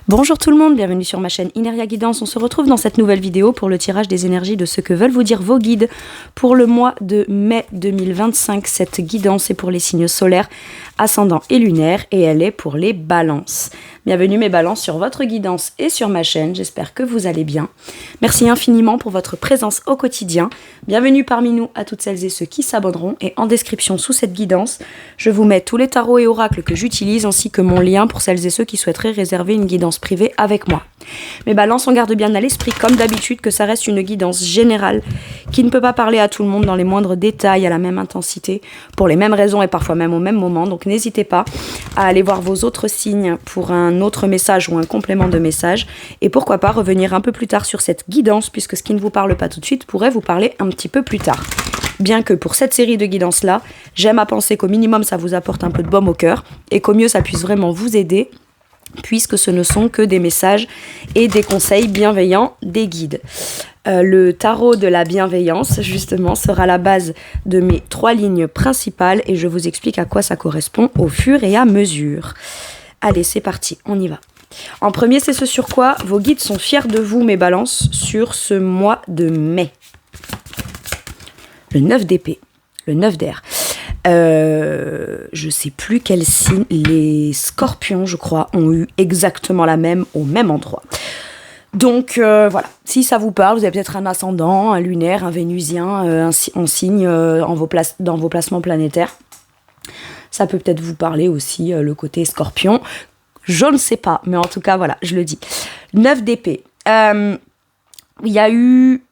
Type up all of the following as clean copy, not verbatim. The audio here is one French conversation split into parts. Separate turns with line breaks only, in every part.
Bonjour tout le monde, bienvenue sur ma chaîne Ineria Guidance. On se retrouve dans cette nouvelle vidéo pour le tirage des énergies de ce que veulent vous dire vos guides pour le mois de mai 2025. Cette guidance est pour les signes solaires, ascendants et lunaires et elle est pour les balances. Bienvenue mes balances sur votre guidance et sur ma chaîne, j'espère que vous allez bien. Merci infiniment pour votre présence au quotidien. Bienvenue parmi nous à toutes celles et ceux qui s'abonneront et en description sous cette guidance, je vous mets tous les tarots et oracles que j'utilise ainsi que mon lien pour celles et ceux qui souhaiteraient réserver une guidance privée avec moi. Mes balances, on garde bien à l'esprit comme d'habitude que ça reste une guidance générale qui ne peut pas parler à tout le monde dans les moindres détails à la même intensité pour les mêmes raisons et parfois même au même moment. Donc n'hésitez pas à aller voir vos autres signes pour un autre message ou un complément de message et pourquoi pas revenir un peu plus tard sur cette guidance puisque ce qui ne vous parle pas tout de suite pourrait vous parler un petit peu plus tard. Bien que pour cette série de guidances-là, j'aime à penser qu'au minimum ça vous apporte un peu de baume au cœur et qu'au mieux ça puisse vraiment vous aider puisque ce ne sont que des messages et des conseils bienveillants des guides. Le tarot de la bienveillance, justement, sera la base de mes 3 lignes principales et je vous explique à quoi ça correspond au fur et à mesure. Allez, c'est parti, on y va. En premier, c'est ce sur quoi vos guides sont fiers de vous, mes balances, sur ce mois de mai. Le 9 d'épée, le 9 d'air. Je sais plus quel signe, les scorpions, je crois, ont eu exactement la même au même endroit. Donc voilà, si ça vous parle, vous avez peut-être un ascendant, un lunaire, un vénusien, un signe dans vos placements planétaires. Ça peut peut-être vous parler aussi, le côté scorpion. Je ne sais pas, mais en tout cas, voilà, je le dis. 9 d'épée. Il y a eu...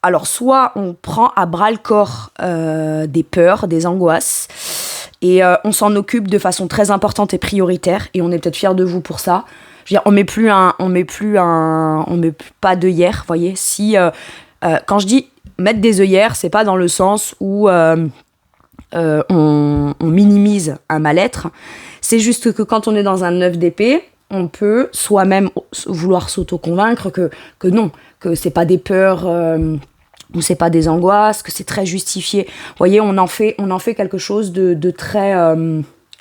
Alors, soit on prend à bras-le-corps des peurs, des angoisses, et on s'en occupe de façon très importante et prioritaire, et on est peut-être fiers de vous pour ça. Je veux dire, on met pas d'œillères, voyez. Si quand je dis mettre des œillères, c'est pas dans le sens où on minimise un mal-être. C'est juste que quand on est dans un 9 d'épée, on peut soi-même vouloir s'auto-convaincre que non, que c'est pas des peurs ou c'est pas des angoisses, que c'est très justifié. Vous voyez, on en fait quelque chose de très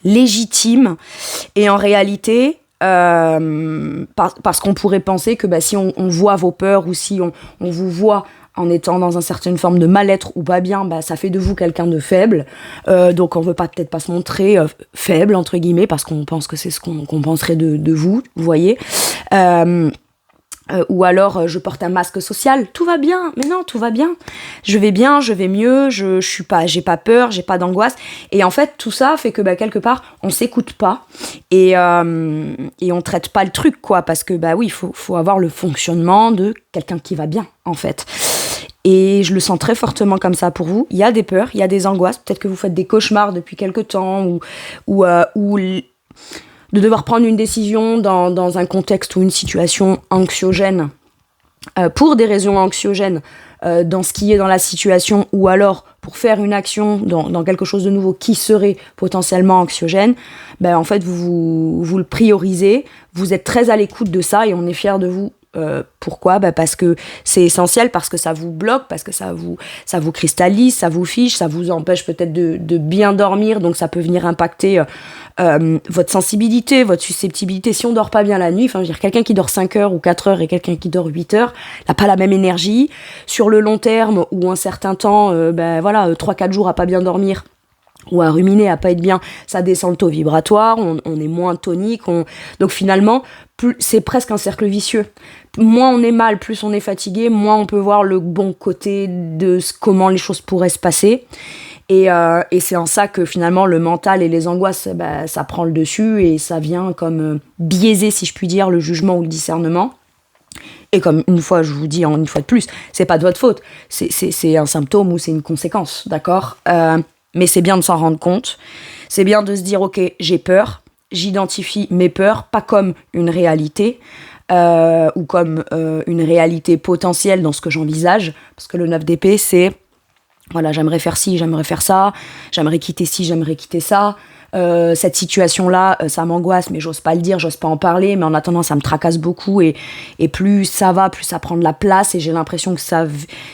légitime. Et en réalité, parce qu'on pourrait penser que si on voit vos peurs ou si on vous voit en étant dans une certaine forme de mal-être ou pas bien, ça fait de vous quelqu'un de faible. Donc on veut peut-être pas se montrer faible, entre guillemets, parce qu'on pense que c'est ce qu'on penserait de vous, vous voyez. Ou alors je porte un masque social, tout va bien, mais non, tout va bien. Je vais bien, je vais mieux, j'ai pas peur, j'ai pas d'angoisse. Et en fait, tout ça fait que quelque part, on s'écoute pas et on traite pas le truc, quoi, parce que oui, faut avoir le fonctionnement de quelqu'un qui va bien, en fait. Et je le sens très fortement comme ça pour vous. Il y a des peurs, il y a des angoisses. Peut-être que vous faites des cauchemars depuis quelque temps ou de devoir prendre une décision dans un contexte ou une situation anxiogène, pour des raisons anxiogènes, dans ce qui est dans la situation, ou alors pour faire une action dans quelque chose de nouveau qui serait potentiellement anxiogène, en fait, vous le priorisez, vous êtes très à l'écoute de ça et on est fiers de vous. Pourquoi ? Parce que c'est essentiel, parce que ça vous bloque, parce que ça vous cristallise, ça vous fiche, ça vous empêche peut-être de bien dormir, donc ça peut venir impacter votre sensibilité, votre susceptibilité. Si on dort pas bien la nuit, je veux dire, quelqu'un qui dort 5 heures ou 4 heures et quelqu'un qui dort 8 heures n'a pas la même énergie. Sur le long terme ou un certain temps, 3-4 jours à pas bien dormir ou à ruminer, à pas être bien, ça descend le taux vibratoire, on est moins tonique, donc finalement, c'est presque un cercle vicieux. Moins on est mal, plus on est fatigué, moins on peut voir le bon côté de comment les choses pourraient se passer. Et c'est en ça que finalement le mental et les angoisses, ça prend le dessus et ça vient comme biaiser, si je puis dire, le jugement ou le discernement. Et comme une fois, je vous dis une fois de plus, c'est pas de votre faute, c'est un symptôme ou c'est une conséquence, d'accord ? Mais c'est bien de s'en rendre compte, c'est bien de se dire, ok, j'ai peur, j'identifie mes peurs, pas comme une réalité, ou comme une réalité potentielle dans ce que j'envisage, parce que le 9 d'épée, c'est, voilà, j'aimerais faire ci, j'aimerais faire ça, j'aimerais quitter ci, j'aimerais quitter ça, cette situation-là, ça m'angoisse, mais j'ose pas le dire, j'ose pas en parler, mais en attendant, ça me tracasse beaucoup, et plus ça va, plus ça prend de la place, et j'ai l'impression que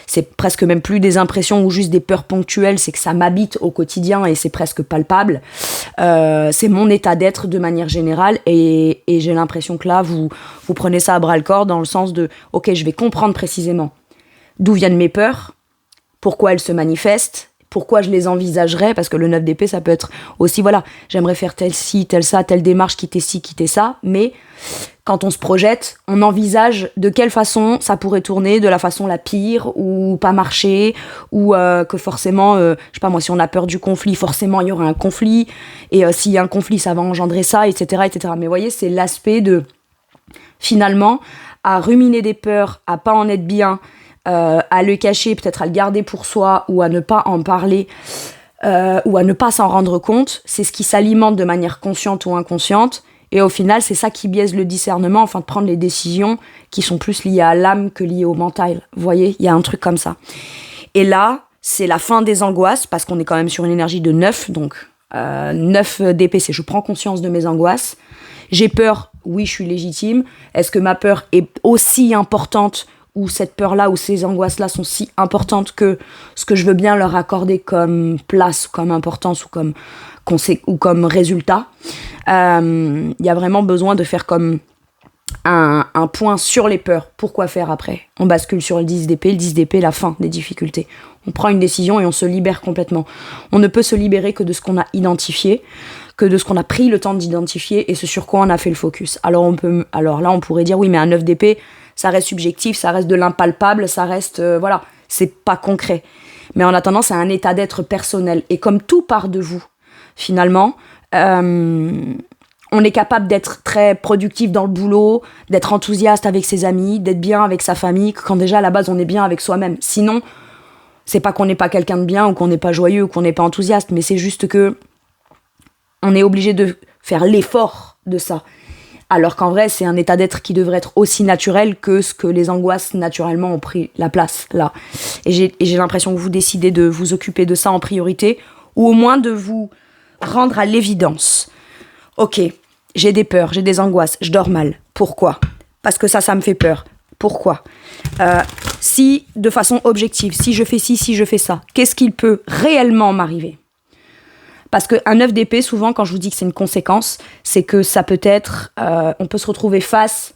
c'est presque même plus des impressions ou juste des peurs ponctuelles, c'est que ça m'habite au quotidien, et c'est presque palpable. C'est mon état d'être de manière générale, et j'ai l'impression que là, vous prenez ça à bras-le-corps, dans le sens de, ok, je vais comprendre précisément d'où viennent mes peurs, pourquoi elles se manifestent, pourquoi je les envisagerais, parce que le 9 d'épée, ça peut être aussi, voilà, j'aimerais faire tel ci, tel ça, telle démarche, quitter ci, quitter ça, mais quand on se projette, on envisage de quelle façon ça pourrait tourner, de la façon la pire, ou pas marcher, ou que forcément, je sais pas moi, si on a peur du conflit, forcément il y aura un conflit, et s'il y a un conflit, ça va engendrer ça, etc., etc. Mais vous voyez, c'est l'aspect de, finalement, à ruminer des peurs, à pas en être bien, à le cacher, peut-être à le garder pour soi, ou à ne pas en parler, ou à ne pas s'en rendre compte, c'est ce qui s'alimente de manière consciente ou inconsciente, et au final c'est ça qui biaise le discernement, afin de prendre les décisions qui sont plus liées à l'âme que liées au mental. Vous voyez, il y a un truc comme ça. Et là, c'est la fin des angoisses, parce qu'on est quand même sur une énergie de 9, donc 9 d'épée, c'est je prends conscience de mes angoisses, j'ai peur, oui je suis légitime, est-ce que ma peur est aussi importante, ou cette peur-là, ou ces angoisses-là sont si importantes que ce que je veux bien leur accorder comme place, comme importance, ou comme résultat. Il y a vraiment besoin de faire comme un point sur les peurs. Pourquoi faire après ? On bascule sur le 10 d'épée. Le 10 d'épée, la fin des difficultés. On prend une décision et on se libère complètement. On ne peut se libérer que de ce qu'on a identifié, que de ce qu'on a pris le temps d'identifier, et ce sur quoi on a fait le focus. Alors là, on pourrait dire, oui, mais un 9 d'épée, ça reste subjectif, ça reste de l'impalpable, ça reste, voilà, c'est pas concret. Mais en attendant, c'est un état d'être personnel. Et comme tout part de vous, finalement, on est capable d'être très productif dans le boulot, d'être enthousiaste avec ses amis, d'être bien avec sa famille, quand déjà à la base on est bien avec soi-même. Sinon, c'est pas qu'on n'est pas quelqu'un de bien, ou qu'on n'est pas joyeux, ou qu'on n'est pas enthousiaste, mais c'est juste que on est obligé de faire l'effort de ça. Alors qu'en vrai, c'est un état d'être qui devrait être aussi naturel que ce que les angoisses naturellement ont pris la place là. Et j'ai l'impression que vous décidez de vous occuper de ça en priorité, ou au moins de vous rendre à l'évidence. Ok, j'ai des peurs, j'ai des angoisses, je dors mal. Pourquoi ? Parce que ça me fait peur. Pourquoi ? Si, de façon objective, si je fais ci, si je fais ça, qu'est-ce qu'il peut réellement m'arriver ? Parce qu'un 9 d'épée, souvent, quand je vous dis que c'est une conséquence, c'est que ça peut être... on peut se retrouver face,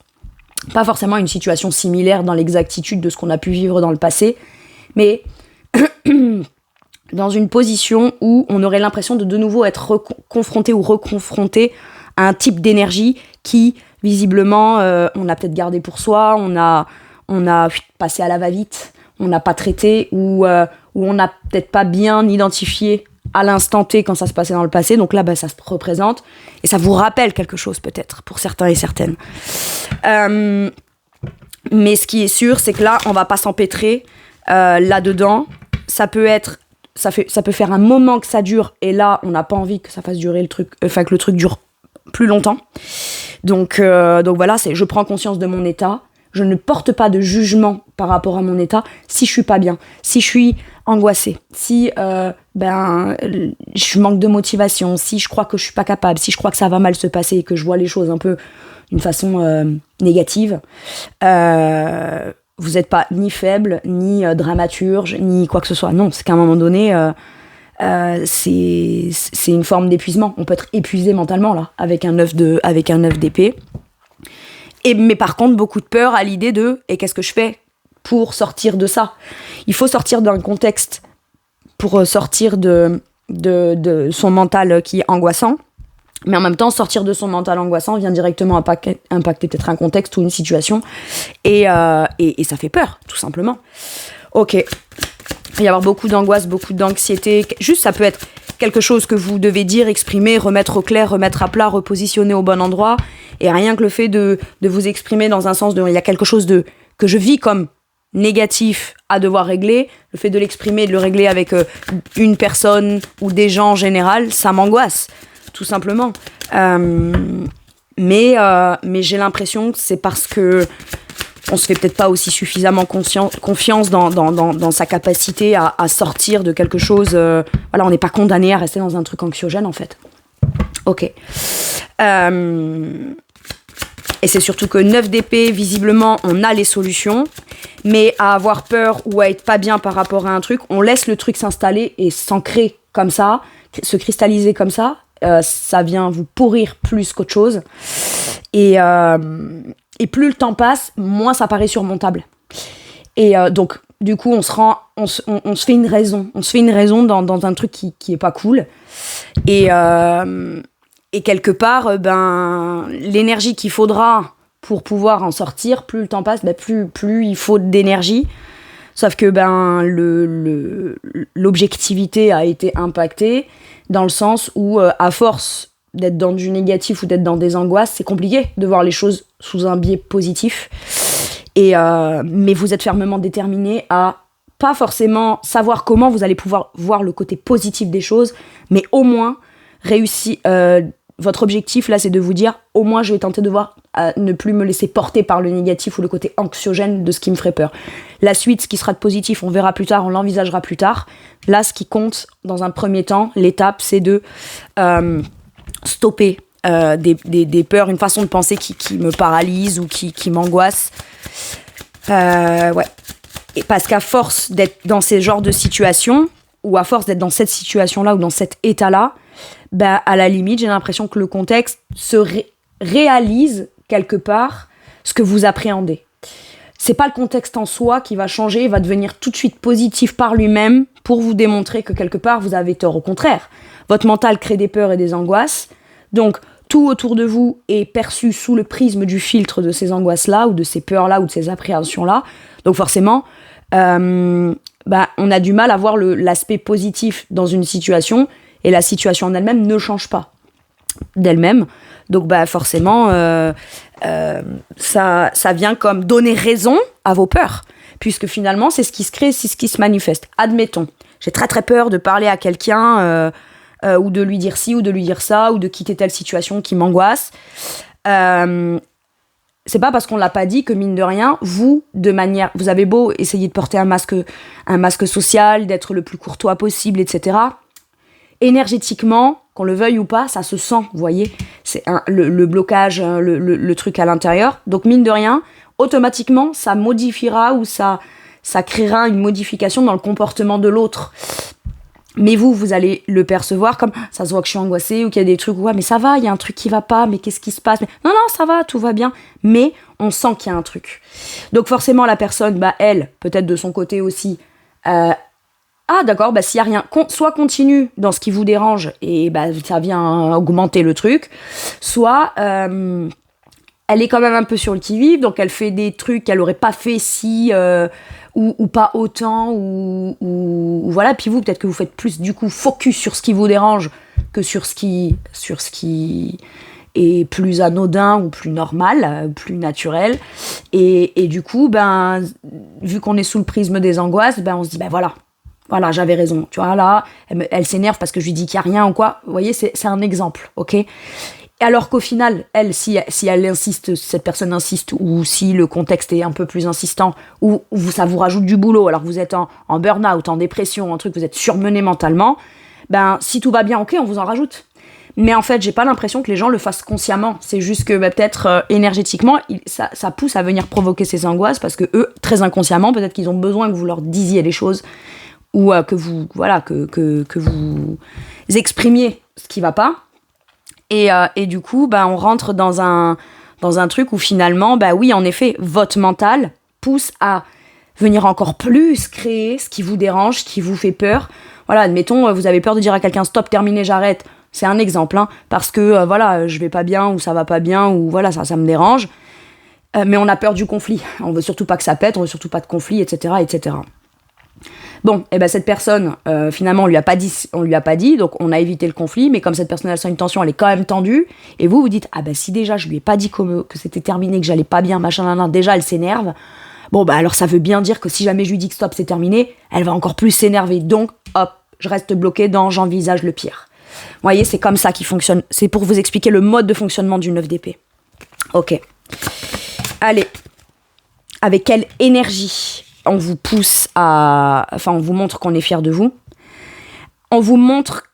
pas forcément à une situation similaire dans l'exactitude de ce qu'on a pu vivre dans le passé, mais dans une position où on aurait l'impression de nouveau être confronté ou reconfronté à un type d'énergie qui, visiblement, on a peut-être gardé pour soi, on a passé à la va-vite, on n'a pas traité, ou on n'a peut-être pas bien identifié à l'instant T quand ça se passait dans le passé. Donc là, ça se représente et ça vous rappelle quelque chose peut-être pour certains et certaines. Mais ce qui est sûr, c'est que là, on va pas s'empêtrer là-dedans. Ça peut faire un moment que ça dure, et là, on n'a pas envie que ça fasse durer le truc, que le truc dure plus longtemps. Donc voilà, je prends conscience de mon état. Je ne porte pas de jugement par rapport à mon état. Si je suis pas bien, si je suis angoissée, si je manque de motivation, si je crois que je suis pas capable, si je crois que ça va mal se passer et que je vois les choses un peu d'une façon négative, vous n'êtes pas ni faible, ni dramaturge, ni quoi que ce soit. Non, c'est qu'à un moment donné, c'est une forme d'épuisement. On peut être épuisé mentalement là, avec un 9 d'épée. Mais par contre, beaucoup de peur à l'idée de « et qu'est-ce que je fais pour sortir de ça ?» Il faut sortir d'un contexte pour sortir de son mental qui est angoissant, mais en même temps, sortir de son mental angoissant vient directement impacter peut-être un contexte ou une situation, et ça fait peur, tout simplement. Ok, il va y avoir beaucoup d'angoisse, beaucoup d'anxiété, juste ça peut être quelque chose que vous devez dire, exprimer, remettre au clair, remettre à plat, repositionner au bon endroit. Et rien que le fait de vous exprimer dans un sens de... Il y a quelque chose que je vis comme négatif à devoir régler. Le fait de l'exprimer et de le régler avec une personne ou des gens en général, ça m'angoisse, tout simplement. Mais j'ai l'impression que c'est parce que on se fait peut-être pas aussi suffisamment confiance dans sa capacité à sortir de quelque chose. Voilà, on n'est pas condamné à rester dans un truc anxiogène, en fait. Ok. Et c'est surtout que 9 d'épée, visiblement, on a les solutions. Mais à avoir peur ou à être pas bien par rapport à un truc, on laisse le truc s'installer et s'ancrer comme ça, se cristalliser comme ça. Ça vient vous pourrir plus qu'autre chose. Et plus le temps passe, moins ça paraît surmontable. Et donc, du coup, on se fait une raison. On se fait une raison dans un truc qui est pas cool. Et quelque part, l'énergie qu'il faudra pour pouvoir en sortir, plus le temps passe, plus il faut d'énergie. Sauf que l'objectivité a été impactée dans le sens où, à force d'être dans du négatif ou d'être dans des angoisses, c'est compliqué de voir les choses sous un biais positif. Mais vous êtes fermement déterminé à pas forcément savoir comment vous allez pouvoir voir le côté positif des choses, mais au moins réussir. Votre objectif là, c'est de vous dire au moins je vais tenter de voir ne plus me laisser porter par le négatif ou le côté anxiogène de ce qui me ferait peur. La suite, ce qui sera de positif, on verra plus tard, on l'envisagera plus tard. Là, ce qui compte dans un premier temps, l'étape, c'est de stopper des peurs, une façon de penser qui me paralyse ou qui m'angoisse. Ouais. Et parce qu'à force d'être dans ces genres de situations, ou à force d'être dans cette situation-là ou dans cet état-là, à la limite, j'ai l'impression que le contexte se réalise quelque part ce que vous appréhendez. C'est pas le contexte en soi qui va changer, il va devenir tout de suite positif par lui-même pour vous démontrer que quelque part vous avez tort. Au contraire, votre mental crée des peurs et des angoisses, donc tout autour de vous est perçu sous le prisme du filtre de ces angoisses-là, ou de ces peurs-là, ou de ces appréhensions-là. Donc forcément, on a du mal à voir l'aspect positif dans une situation, et la situation en elle-même ne change pas d'elle-même. Donc forcément, ça vient comme donner raison à vos peurs, puisque finalement, c'est ce qui se crée, c'est ce qui se manifeste. Admettons, j'ai très très peur de parler à quelqu'un, ou de lui dire ci, ou de lui dire ça, ou de quitter telle situation qui m'angoisse. C'est pas parce qu'on l'a pas dit que, mine de rien, vous avez beau essayer de porter un masque social, d'être le plus courtois possible, etc. Énergétiquement, qu'on le veuille ou pas, ça se sent, vous voyez. C'est le blocage, le truc à l'intérieur. Donc, mine de rien, automatiquement, ça modifiera ou ça créera une modification dans le comportement de l'autre. Mais vous allez le percevoir comme ça se voit que je suis angoissée ou qu'il y a des trucs, ouais, mais ça va, il y a un truc qui va pas, mais qu'est-ce qui se passe? Non, ça va, tout va bien. Mais on sent qu'il y a un truc. Donc forcément, la personne, elle, peut-être de son côté aussi, d'accord, s'il y a rien, soit continue dans ce qui vous dérange et ça vient augmenter le truc, soit elle est quand même un peu sur le qui-vive, donc elle fait des trucs qu'elle aurait pas fait si... ou pas autant, ou voilà. Puis vous, peut-être que vous faites plus, du coup, focus sur ce qui vous dérange que sur ce qui est plus anodin ou plus normal, plus naturel. Et du coup, vu qu'on est sous le prisme des angoisses, on se dit, voilà, j'avais raison. Tu vois, là, elle s'énerve parce que je lui dis qu'il n'y a rien ou quoi. Vous voyez, c'est un exemple, ok ? Alors qu'au final, elle, si elle insiste, cette personne insiste, ou si le contexte est un peu plus insistant, ou ça vous rajoute du boulot, alors que vous êtes en burn-out, en dépression, un truc, vous êtes surmené mentalement, si tout va bien, ok, on vous en rajoute. Mais en fait, j'ai pas l'impression que les gens le fassent consciemment. C'est juste que peut-être énergétiquement, ça pousse à venir provoquer ces angoisses, parce que eux, très inconsciemment, peut-être qu'ils ont besoin que vous leur disiez les choses, ou que vous exprimiez ce qui va pas. Et du coup, on rentre dans un truc où finalement, oui, en effet, votre mental pousse à venir encore plus créer ce qui vous dérange, ce qui vous fait peur. Voilà, admettons, vous avez peur de dire à quelqu'un « stop, terminé, j'arrête ». C'est un exemple, parce que, je vais pas bien, ou ça va pas bien, ou voilà, ça me dérange. Mais on a peur du conflit. On veut surtout pas que ça pète, on veut surtout pas de conflit, etc., etc. Bon, cette personne, finalement, on lui a pas dit, donc on a évité le conflit, mais comme cette personne a une tension, elle est quand même tendue, et vous dites, si déjà je lui ai pas dit que c'était terminé, que j'allais pas bien, machin, déjà elle s'énerve, alors ça veut bien dire que si jamais je lui dis que stop, c'est terminé, elle va encore plus s'énerver, donc hop, je reste bloquée dans j'envisage le pire. Vous voyez, c'est comme ça qu'il fonctionne, c'est pour vous expliquer le mode de fonctionnement du 9 d'épée. Ok. Allez, avec quelle énergie on vous pousse on vous montre qu'on est fier de vous. On vous montre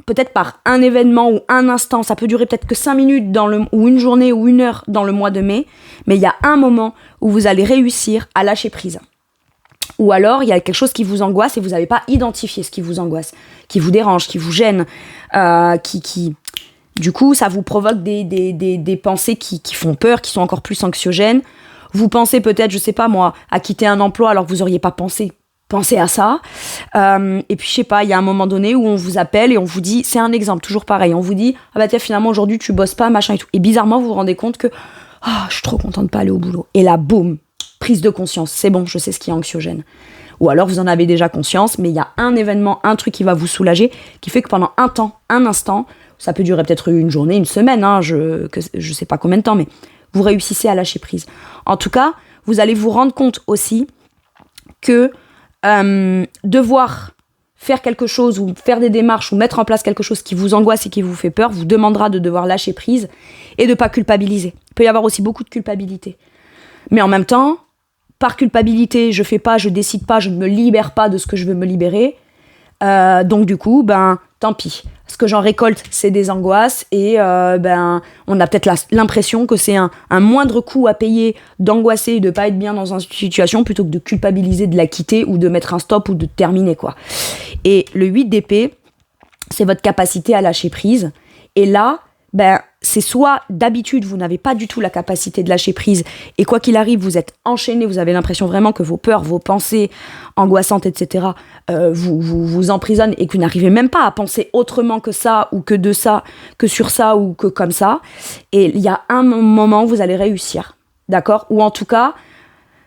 peut-être par un événement ou un instant, ça peut durer peut-être que 5 minutes ou une journée ou une heure dans le mois de mai, mais il y a un moment où vous allez réussir à lâcher prise. Ou alors, il y a quelque chose qui vous angoisse et vous n'avez pas identifié ce qui vous angoisse, qui vous dérange, qui vous gêne, du coup, ça vous provoque des pensées qui font peur, qui sont encore plus anxiogènes. Vous pensez peut-être, je sais pas moi, à quitter un emploi alors que vous n'auriez pas pensé à ça. Et puis, je sais pas, il y a un moment donné où on vous appelle et on vous dit, c'est un exemple, toujours pareil, on vous dit, ah bah tiens, finalement, aujourd'hui, tu bosses pas, machin et tout. Et bizarrement, vous vous rendez compte que, je suis trop contente de pas aller au boulot. Et là, boum, prise de conscience, c'est bon, je sais ce qui est anxiogène. Ou alors, vous en avez déjà conscience, mais il y a un événement, un truc qui va vous soulager, qui fait que pendant un instant, ça peut durer peut-être une journée, une semaine, je sais pas combien de temps, mais vous réussissez à lâcher prise. En tout cas, vous allez vous rendre compte aussi que devoir faire quelque chose ou faire des démarches ou mettre en place quelque chose qui vous angoisse et qui vous fait peur vous demandera de devoir lâcher prise et de ne pas culpabiliser. Il peut y avoir aussi beaucoup de culpabilité. Mais en même temps, par culpabilité, je fais pas, je décide pas, je ne me libère pas de ce que je veux me libérer. Donc du coup, tant pis. Ce que j'en récolte, c'est des angoisses et on a peut-être l'impression que c'est un moindre coût à payer d'angoisser et de pas être bien dans une situation plutôt que de culpabiliser, de la quitter ou de mettre un stop ou de terminer, quoi. Et le 8 d'épée, c'est votre capacité à lâcher prise. Et là, c'est soit d'habitude, vous n'avez pas du tout la capacité de lâcher prise et quoi qu'il arrive, vous êtes enchaîné, vous avez l'impression vraiment que vos peurs, vos pensées angoissantes, etc., vous emprisonnent et que vous n'arrivez même pas à penser autrement que ça ou que de ça, que sur ça ou que comme ça. Et il y a un moment où vous allez réussir, d'accord ? Ou en tout cas,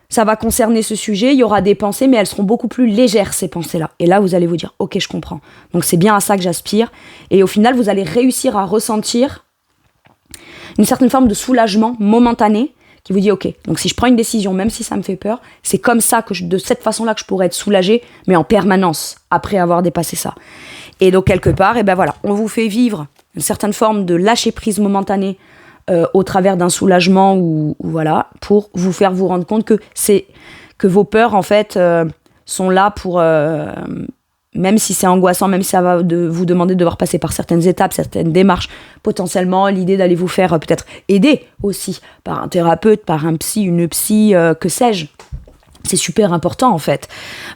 ça va concerner ce sujet, il y aura des pensées, mais elles seront beaucoup plus légères, ces pensées-là. Et là, vous allez vous dire, ok, je comprends. Donc c'est bien à ça que j'aspire. Et au final, vous allez réussir à ressentir une certaine forme de soulagement momentané qui vous dit, ok, donc si je prends une décision, même si ça me fait peur, c'est comme ça, de cette façon-là que je pourrais être soulagée, mais en permanence, après avoir dépassé ça. Et donc, quelque part, voilà, on vous fait vivre une certaine forme de lâcher-prise momentanée au travers d'un soulagement ou voilà, pour vous faire vous rendre compte que vos peurs, en fait, sont là pour... même si c'est angoissant, même si ça va vous demander de devoir passer par certaines étapes, certaines démarches, potentiellement l'idée d'aller vous faire peut-être aider aussi par un thérapeute, par un psy, une psy, que sais-je. C'est super important en fait.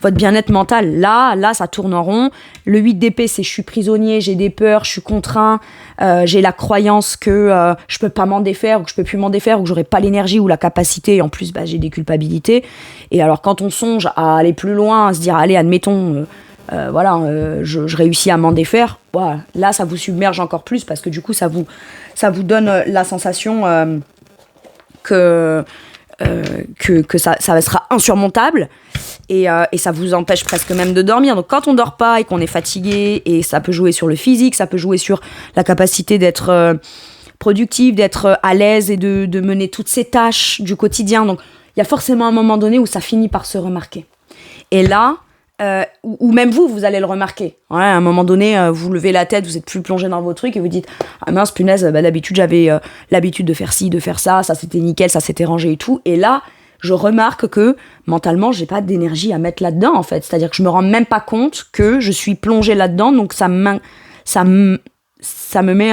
Votre bien-être mental, là, ça tourne en rond. Le 8 d'épée, c'est je suis prisonnier, j'ai des peurs, je suis contraint, j'ai la croyance que je peux pas m'en défaire, ou que je peux plus m'en défaire, ou que j'aurai pas l'énergie ou la capacité, et en plus j'ai des culpabilités. Et alors quand on songe à aller plus loin, à se dire, allez, admettons... je réussis à m'en défaire, voilà, là ça vous submerge encore plus parce que du coup ça vous donne la sensation que ça sera insurmontable et ça vous empêche presque même de dormir. Donc quand on dort pas et qu'on est fatigué, et ça peut jouer sur le physique, ça peut jouer sur la capacité d'être productif, d'être à l'aise et de mener toutes ces tâches du quotidien. Donc il y a forcément un moment donné où ça finit par se remarquer. Et là, ou même vous allez le remarquer. Ouais, à un moment donné, vous levez la tête, vous êtes plus plongé dans vos trucs et vous dites « Ah mince, punaise, d'habitude j'avais l'habitude de faire ci, de faire ça c'était nickel, ça s'était rangé et tout. » Et là, je remarque que mentalement, j'ai pas d'énergie à mettre là-dedans en fait. C'est-à-dire que je me rends même pas compte que je suis plongée là-dedans, donc ça me met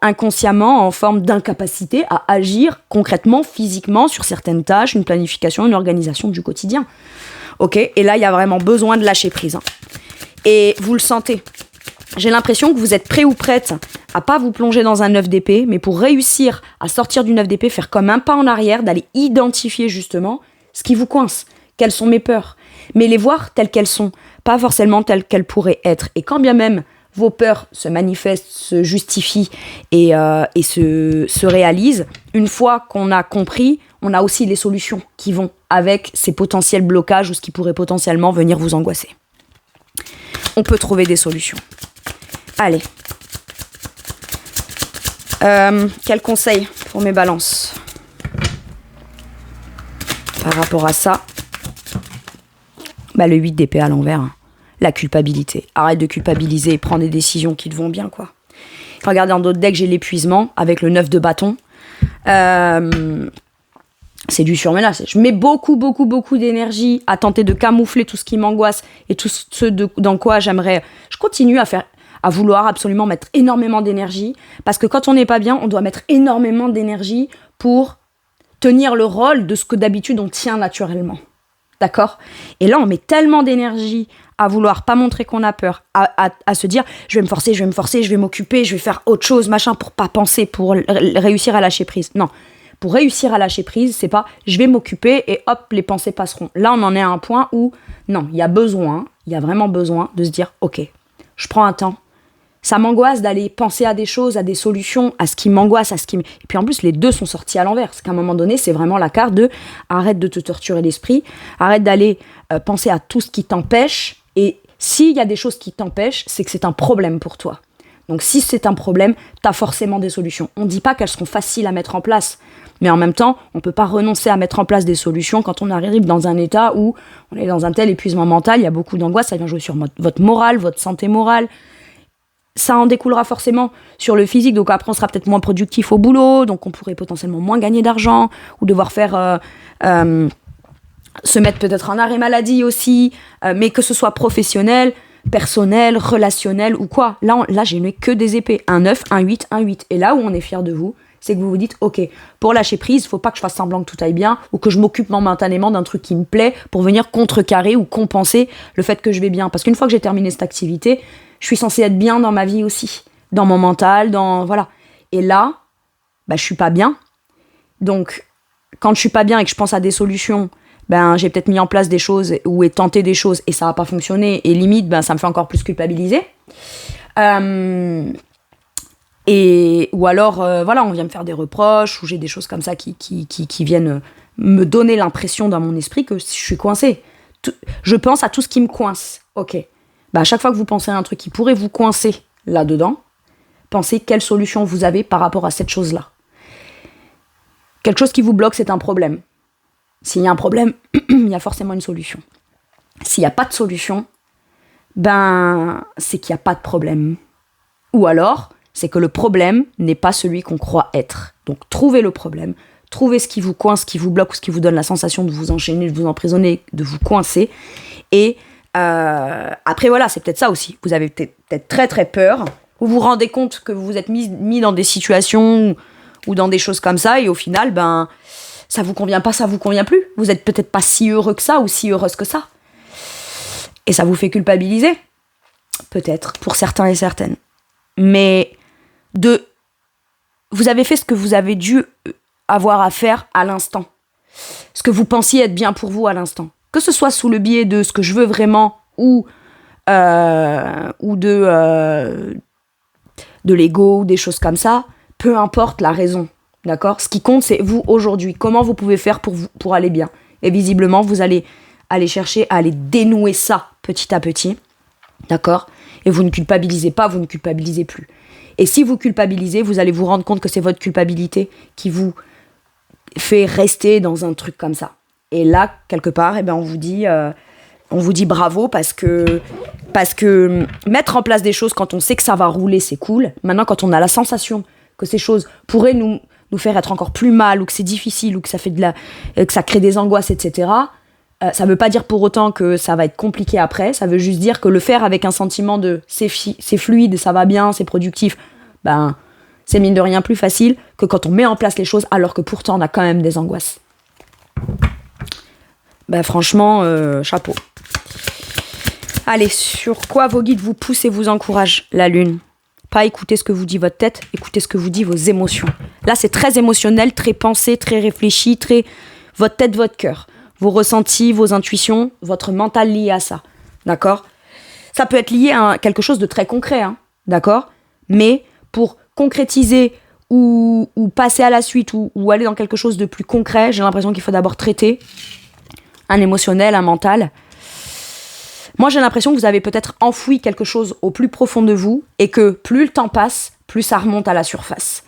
inconsciemment en forme d'incapacité à agir concrètement, physiquement sur certaines tâches, une planification, une organisation du quotidien. Ok, et là, il y a vraiment besoin de lâcher prise. Et vous le sentez. J'ai l'impression que vous êtes prêt ou prête à pas vous plonger dans un 9 d'épée, mais pour réussir à sortir du 9 d'épée, faire comme un pas en arrière, d'aller identifier justement ce qui vous coince. Quelles sont mes peurs ? Mais les voir telles qu'elles sont, pas forcément telles qu'elles pourraient être. Et quand bien même vos peurs se manifestent, se justifient et se réalisent, une fois qu'on a compris, on a aussi les solutions qui vont avec ces potentiels blocages ou ce qui pourrait potentiellement venir vous angoisser. On peut trouver des solutions. Allez. Quel conseil pour mes balances par rapport à ça? Le 8 d'épée à l'envers. La culpabilité. Arrête de culpabiliser et prends des décisions qui te vont bien, quoi. Regardez, dans d'autres decks, j'ai l'épuisement avec le 9 de bâton. C'est du surmenage. Je mets beaucoup d'énergie à tenter de camoufler tout ce qui m'angoisse et tout ce dans quoi je continue à vouloir absolument mettre énormément d'énergie, parce que quand on n'est pas bien, on doit mettre énormément d'énergie pour tenir le rôle de ce que d'habitude on tient naturellement. D'accord ? Et là, on met tellement d'énergie à vouloir pas montrer qu'on a peur, à se dire je vais me forcer, je vais m'occuper, je vais faire autre chose, machin, pour pas penser, pour réussir à lâcher prise. Non. Pour réussir à lâcher prise, c'est pas je vais m'occuper et hop, les pensées passeront. Là, on en est à un point où, non, il y a vraiment besoin de se dire ok, je prends un temps. Ça m'angoisse d'aller penser à des choses, à des solutions, à ce qui m'angoisse, Et puis en plus, les deux sont sortis à l'envers. Parce qu'à un moment donné, c'est vraiment la carte de arrête de te torturer l'esprit, arrête d'aller penser à tout ce qui t'empêche. Et s'il y a des choses qui t'empêchent, c'est que c'est un problème pour toi. Donc si c'est un problème, t'as forcément des solutions. On ne dit pas qu'elles seront faciles à mettre en place. Mais en même temps, on ne peut pas renoncer à mettre en place des solutions quand on arrive dans un état où on est dans un tel épuisement mental, il y a beaucoup d'angoisse, ça vient jouer sur votre morale, votre santé morale. Ça en découlera forcément sur le physique, donc après on sera peut-être moins productif au boulot, donc on pourrait potentiellement moins gagner d'argent, ou devoir faire se mettre peut-être en arrêt maladie aussi, mais que ce soit professionnel, personnel, relationnel ou quoi. Là j'ai mis que des épées, un 9, un 8, un 8. Et là où on est fier de vous, c'est que vous vous dites, ok, pour lâcher prise, faut pas que je fasse semblant que tout aille bien, ou que je m'occupe momentanément d'un truc qui me plaît pour venir contrecarrer ou compenser le fait que je vais bien. Parce qu'une fois que j'ai terminé cette activité, je suis censée être bien dans ma vie aussi, dans mon mental, voilà. Et là, je suis pas bien. Donc, quand je suis pas bien et que je pense à des solutions, j'ai peut-être mis en place des choses ou tenté des choses et ça a pas fonctionné. Et limite, ça me fait encore plus culpabiliser. Ou alors, on vient me faire des reproches ou j'ai des choses comme ça qui viennent me donner l'impression dans mon esprit que je suis coincée. Je pense à tout ce qui me coince. Ok. À chaque fois que vous pensez à un truc qui pourrait vous coincer là-dedans, pensez quelle solution vous avez par rapport à cette chose-là. Quelque chose qui vous bloque, c'est un problème. S'il y a un problème, il y a forcément une solution. S'il n'y a pas de solution, c'est qu'il n'y a pas de problème. Ou alors, c'est que le problème n'est pas celui qu'on croit être. Donc, trouvez le problème, trouvez ce qui vous coince, ce qui vous bloque, ou ce qui vous donne la sensation de vous enchaîner, de vous emprisonner, de vous coincer. Et après, voilà, c'est peut-être ça aussi. Vous avez peut-être très très peur. Vous vous rendez compte que vous vous êtes mis dans des situations ou dans des choses comme ça, et au final, ça vous convient pas, ça vous convient plus. Vous êtes peut-être pas si heureux que ça ou si heureuse que ça. Et ça vous fait culpabiliser. Peut-être, pour certains et certaines. Mais vous avez fait ce que vous avez dû avoir à faire à l'instant. Ce que vous pensiez être bien pour vous à l'instant. Que ce soit sous le biais de ce que je veux vraiment ou de l'ego ou des choses comme ça, peu importe la raison, d'accord ? Ce qui compte, c'est vous aujourd'hui. Comment vous pouvez faire pour aller bien ? Et visiblement, vous allez aller chercher à aller dénouer ça petit à petit, d'accord ? Et vous ne culpabilisez pas, vous ne culpabilisez plus. Et si vous culpabilisez, vous allez vous rendre compte que c'est votre culpabilité qui vous fait rester dans un truc comme ça. Et là, quelque part, on vous dit bravo parce que mettre en place des choses quand on sait que ça va rouler, c'est cool. Maintenant, quand on a la sensation que ces choses pourraient nous faire être encore plus mal, ou que c'est difficile, ou que ça fait que ça crée des angoisses, etc., ça veut pas dire pour autant que ça va être compliqué après. Ça veut juste dire que le faire avec un sentiment de c'est fluide, ça va bien, c'est productif, c'est mine de rien plus facile que quand on met en place les choses alors que pourtant on a quand même des angoisses. Franchement, chapeau. Allez, sur quoi vos guides vous poussent et vous encouragent ? La lune. Pas écouter ce que vous dit votre tête, écouter ce que vous dit vos émotions. Là, c'est très émotionnel, très pensé, très réfléchi, très votre tête, votre cœur. Vos ressentis, vos intuitions, votre mental lié à ça. D'accord ? Ça peut être lié à quelque chose de très concret, d'accord ? Mais pour concrétiser ou passer à la suite ou aller dans quelque chose de plus concret, j'ai l'impression qu'il faut d'abord traiter un émotionnel, un mental. Moi, j'ai l'impression que vous avez peut-être enfoui quelque chose au plus profond de vous et que plus le temps passe, plus ça remonte à la surface.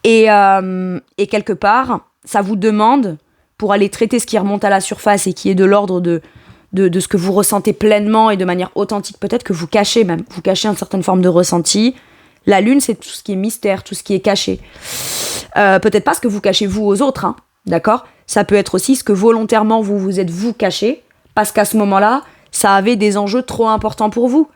Et quelque part, ça vous demande, pour aller traiter ce qui remonte à la surface et qui est de l'ordre de ce que vous ressentez pleinement et de manière authentique, peut-être que vous cachez même. Vous cachez une certaine forme de ressenti. La lune, c'est tout ce qui est mystère, tout ce qui est caché. Peut-être pas ce que vous cachez vous aux autres, d'accord ? Ça peut être aussi ce que volontairement vous êtes caché, parce qu'à ce moment-là, ça avait des enjeux trop importants pour vous.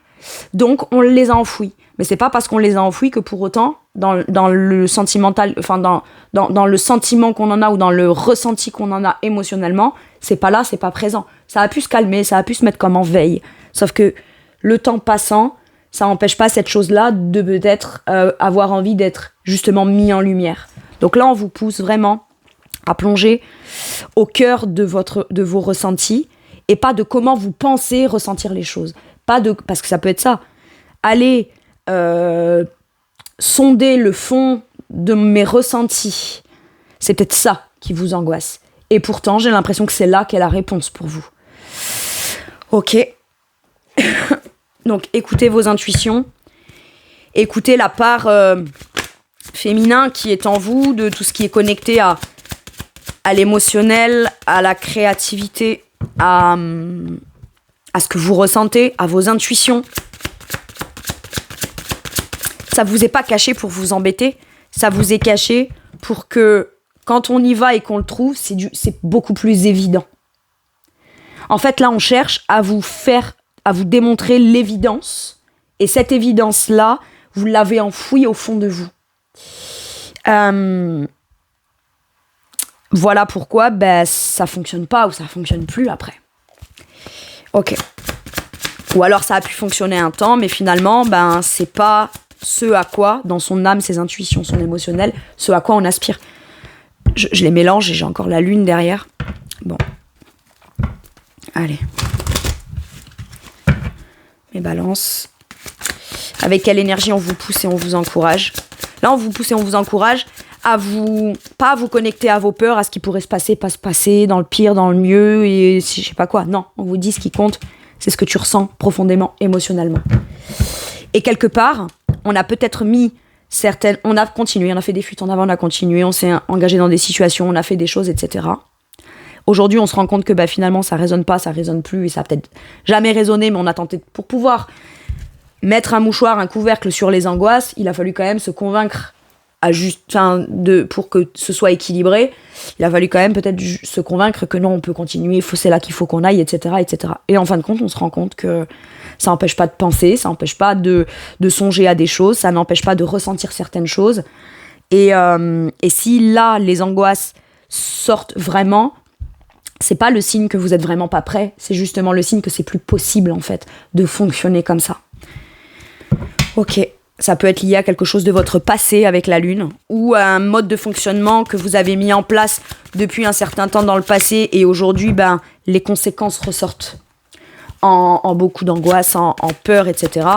Donc, on les a enfouis. Mais c'est pas parce qu'on les a enfouis que pour autant, dans le sentimental, enfin, dans le sentiment qu'on en a ou dans le ressenti qu'on en a émotionnellement, c'est pas là, c'est pas présent. Ça a pu se calmer, ça a pu se mettre comme en veille. Sauf que le temps passant, ça n'empêche pas cette chose-là de peut-être avoir envie d'être justement mis en lumière. Donc là, on vous pousse vraiment à plonger au cœur de vos ressentis et pas de comment vous pensez ressentir les choses. Parce que ça peut être ça. Allez sonder le fond de mes ressentis. C'est peut-être ça qui vous angoisse. Et pourtant, j'ai l'impression que c'est là qu'est la réponse pour vous. Ok. Donc, écoutez vos intuitions. Écoutez la part féminin qui est en vous, de tout ce qui est connecté à l'émotionnel, à la créativité, à ce que vous ressentez, à vos intuitions. Ça vous est pas caché pour vous embêter, ça vous est caché pour que quand on y va et qu'on le trouve, c'est beaucoup plus évident. En fait, là, on cherche à vous démontrer l'évidence, et cette évidence-là, vous l'avez enfouie au fond de vous. Voilà pourquoi ça fonctionne pas ou ça fonctionne plus après. Ok. Ou alors ça a pu fonctionner un temps, mais finalement, c'est pas ce à quoi, dans son âme, ses intuitions, son émotionnel, ce à quoi on aspire. Je les mélange et j'ai encore la lune derrière. Bon. Allez. Mes balances. Avec quelle énergie on vous pousse et on vous encourage. Là, on vous pousse et on vous encourage à pas à vous connecter à vos peurs, à ce qui pourrait se passer, pas se passer, dans le pire, dans le mieux, et je sais pas quoi. Non, on vous dit ce qui compte, c'est ce que tu ressens profondément, émotionnellement. Et quelque part, on a peut-être on a continué, on a fait des fuites en avant, on a continué, on s'est engagé dans des situations, on a fait des choses, etc. Aujourd'hui, on se rend compte que finalement, ça résonne pas, ça résonne plus, et ça a peut-être jamais résonné, mais on a tenté pour pouvoir mettre un mouchoir, un couvercle sur les angoisses, il a fallu quand même se convaincre pour que ce soit équilibré, il a fallu quand même peut-être se convaincre que non, on peut continuer, c'est là qu'il faut qu'on aille, etc., etc. Et en fin de compte, on se rend compte que ça n'empêche pas de penser, ça n'empêche pas de songer à des choses, ça n'empêche pas de ressentir certaines choses. Et si là, les angoisses sortent vraiment, c'est pas le signe que vous êtes vraiment pas prêt, c'est justement le signe que c'est plus possible, en fait, de fonctionner comme ça. Ok. Ça peut être lié à quelque chose de votre passé avec la lune ou à un mode de fonctionnement que vous avez mis en place depuis un certain temps dans le passé et aujourd'hui, les conséquences ressortent en beaucoup d'angoisse, en peur, etc.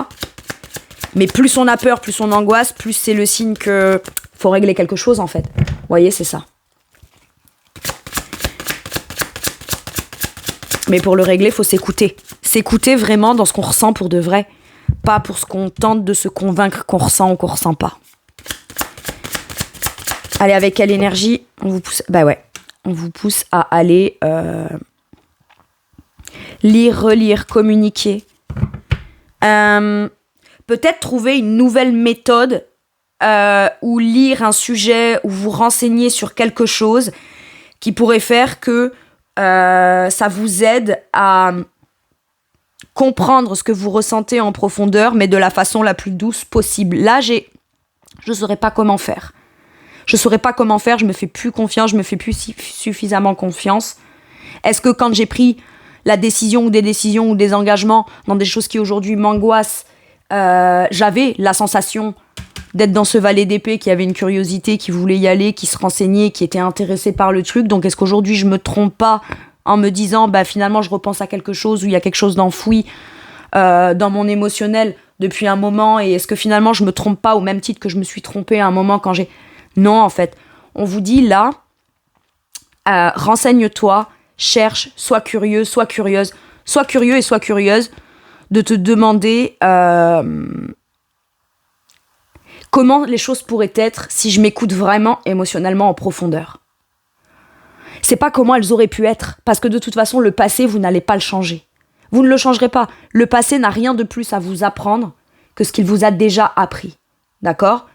Mais plus on a peur, plus on angoisse, plus c'est le signe que faut régler quelque chose en fait. Vous voyez, c'est ça. Mais pour le régler, il faut s'écouter. S'écouter vraiment dans ce qu'on ressent pour de vrai. Pas pour ce qu'on tente de se convaincre qu'on ressent ou qu'on ressent pas. Allez, avec quelle énergie on vous pousse ? On vous pousse à aller lire, relire, communiquer. Peut-être trouver une nouvelle méthode ou lire un sujet ou vous renseigner sur quelque chose qui pourrait faire que ça vous aide à comprendre ce que vous ressentez en profondeur, mais de la façon la plus douce possible. Là, je ne saurais pas comment faire. Je me fais plus confiance, je me fais plus suffisamment confiance. Est-ce que quand j'ai pris la décision ou des engagements dans des choses qui aujourd'hui m'angoissent, j'avais la sensation d'être dans ce valet d'épée, qui avait une curiosité, qui voulait y aller, qui se renseignait, qui était intéressé par le truc. Donc est-ce qu'aujourd'hui je me trompe pas en me disant finalement je repense à quelque chose où il y a quelque chose d'enfoui dans mon émotionnel depuis un moment, et est-ce que finalement je me trompe pas au même titre que je me suis trompée à un moment quand j'ai... Non, en fait, on vous dit là, renseigne-toi, cherche, sois curieux, sois curieuse, sois curieux et sois curieuse de te demander comment les choses pourraient être si je m'écoute vraiment émotionnellement en profondeur. C'est pas comment elles auraient pu être, parce que de toute façon, le passé, vous n'allez pas le changer. Vous ne le changerez pas. Le passé n'a rien de plus à vous apprendre que ce qu'il vous a déjà appris. D'accord ?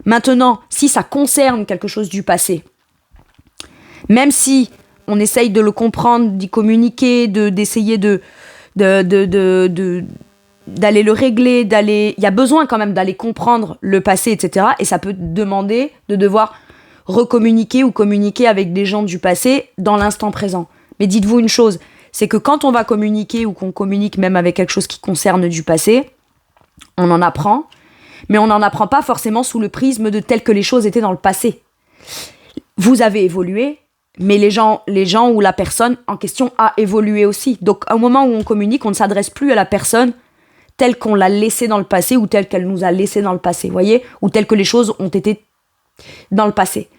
Maintenant, si ça concerne quelque chose du passé, même si on essaye de le comprendre, d'y communiquer, d'essayer de d'aller le régler, il y a besoin quand même d'aller comprendre le passé, etc. Et ça peut demander de devoir recommuniquer ou communiquer avec des gens du passé dans l'instant présent. Mais dites-vous une chose, c'est que quand on va communiquer ou qu'on communique même avec quelque chose qui concerne du passé, on en apprend, mais on n'en apprend pas forcément sous le prisme de tel que les choses étaient dans le passé. Vous avez évolué, mais les gens ou la personne en question a évolué aussi. Donc au moment où on communique, on ne s'adresse plus à la personne telle qu'on l'a laissée dans le passé ou telle qu'elle nous a laissé dans le passé, voyez, ou telle que les choses ont été dans le passé,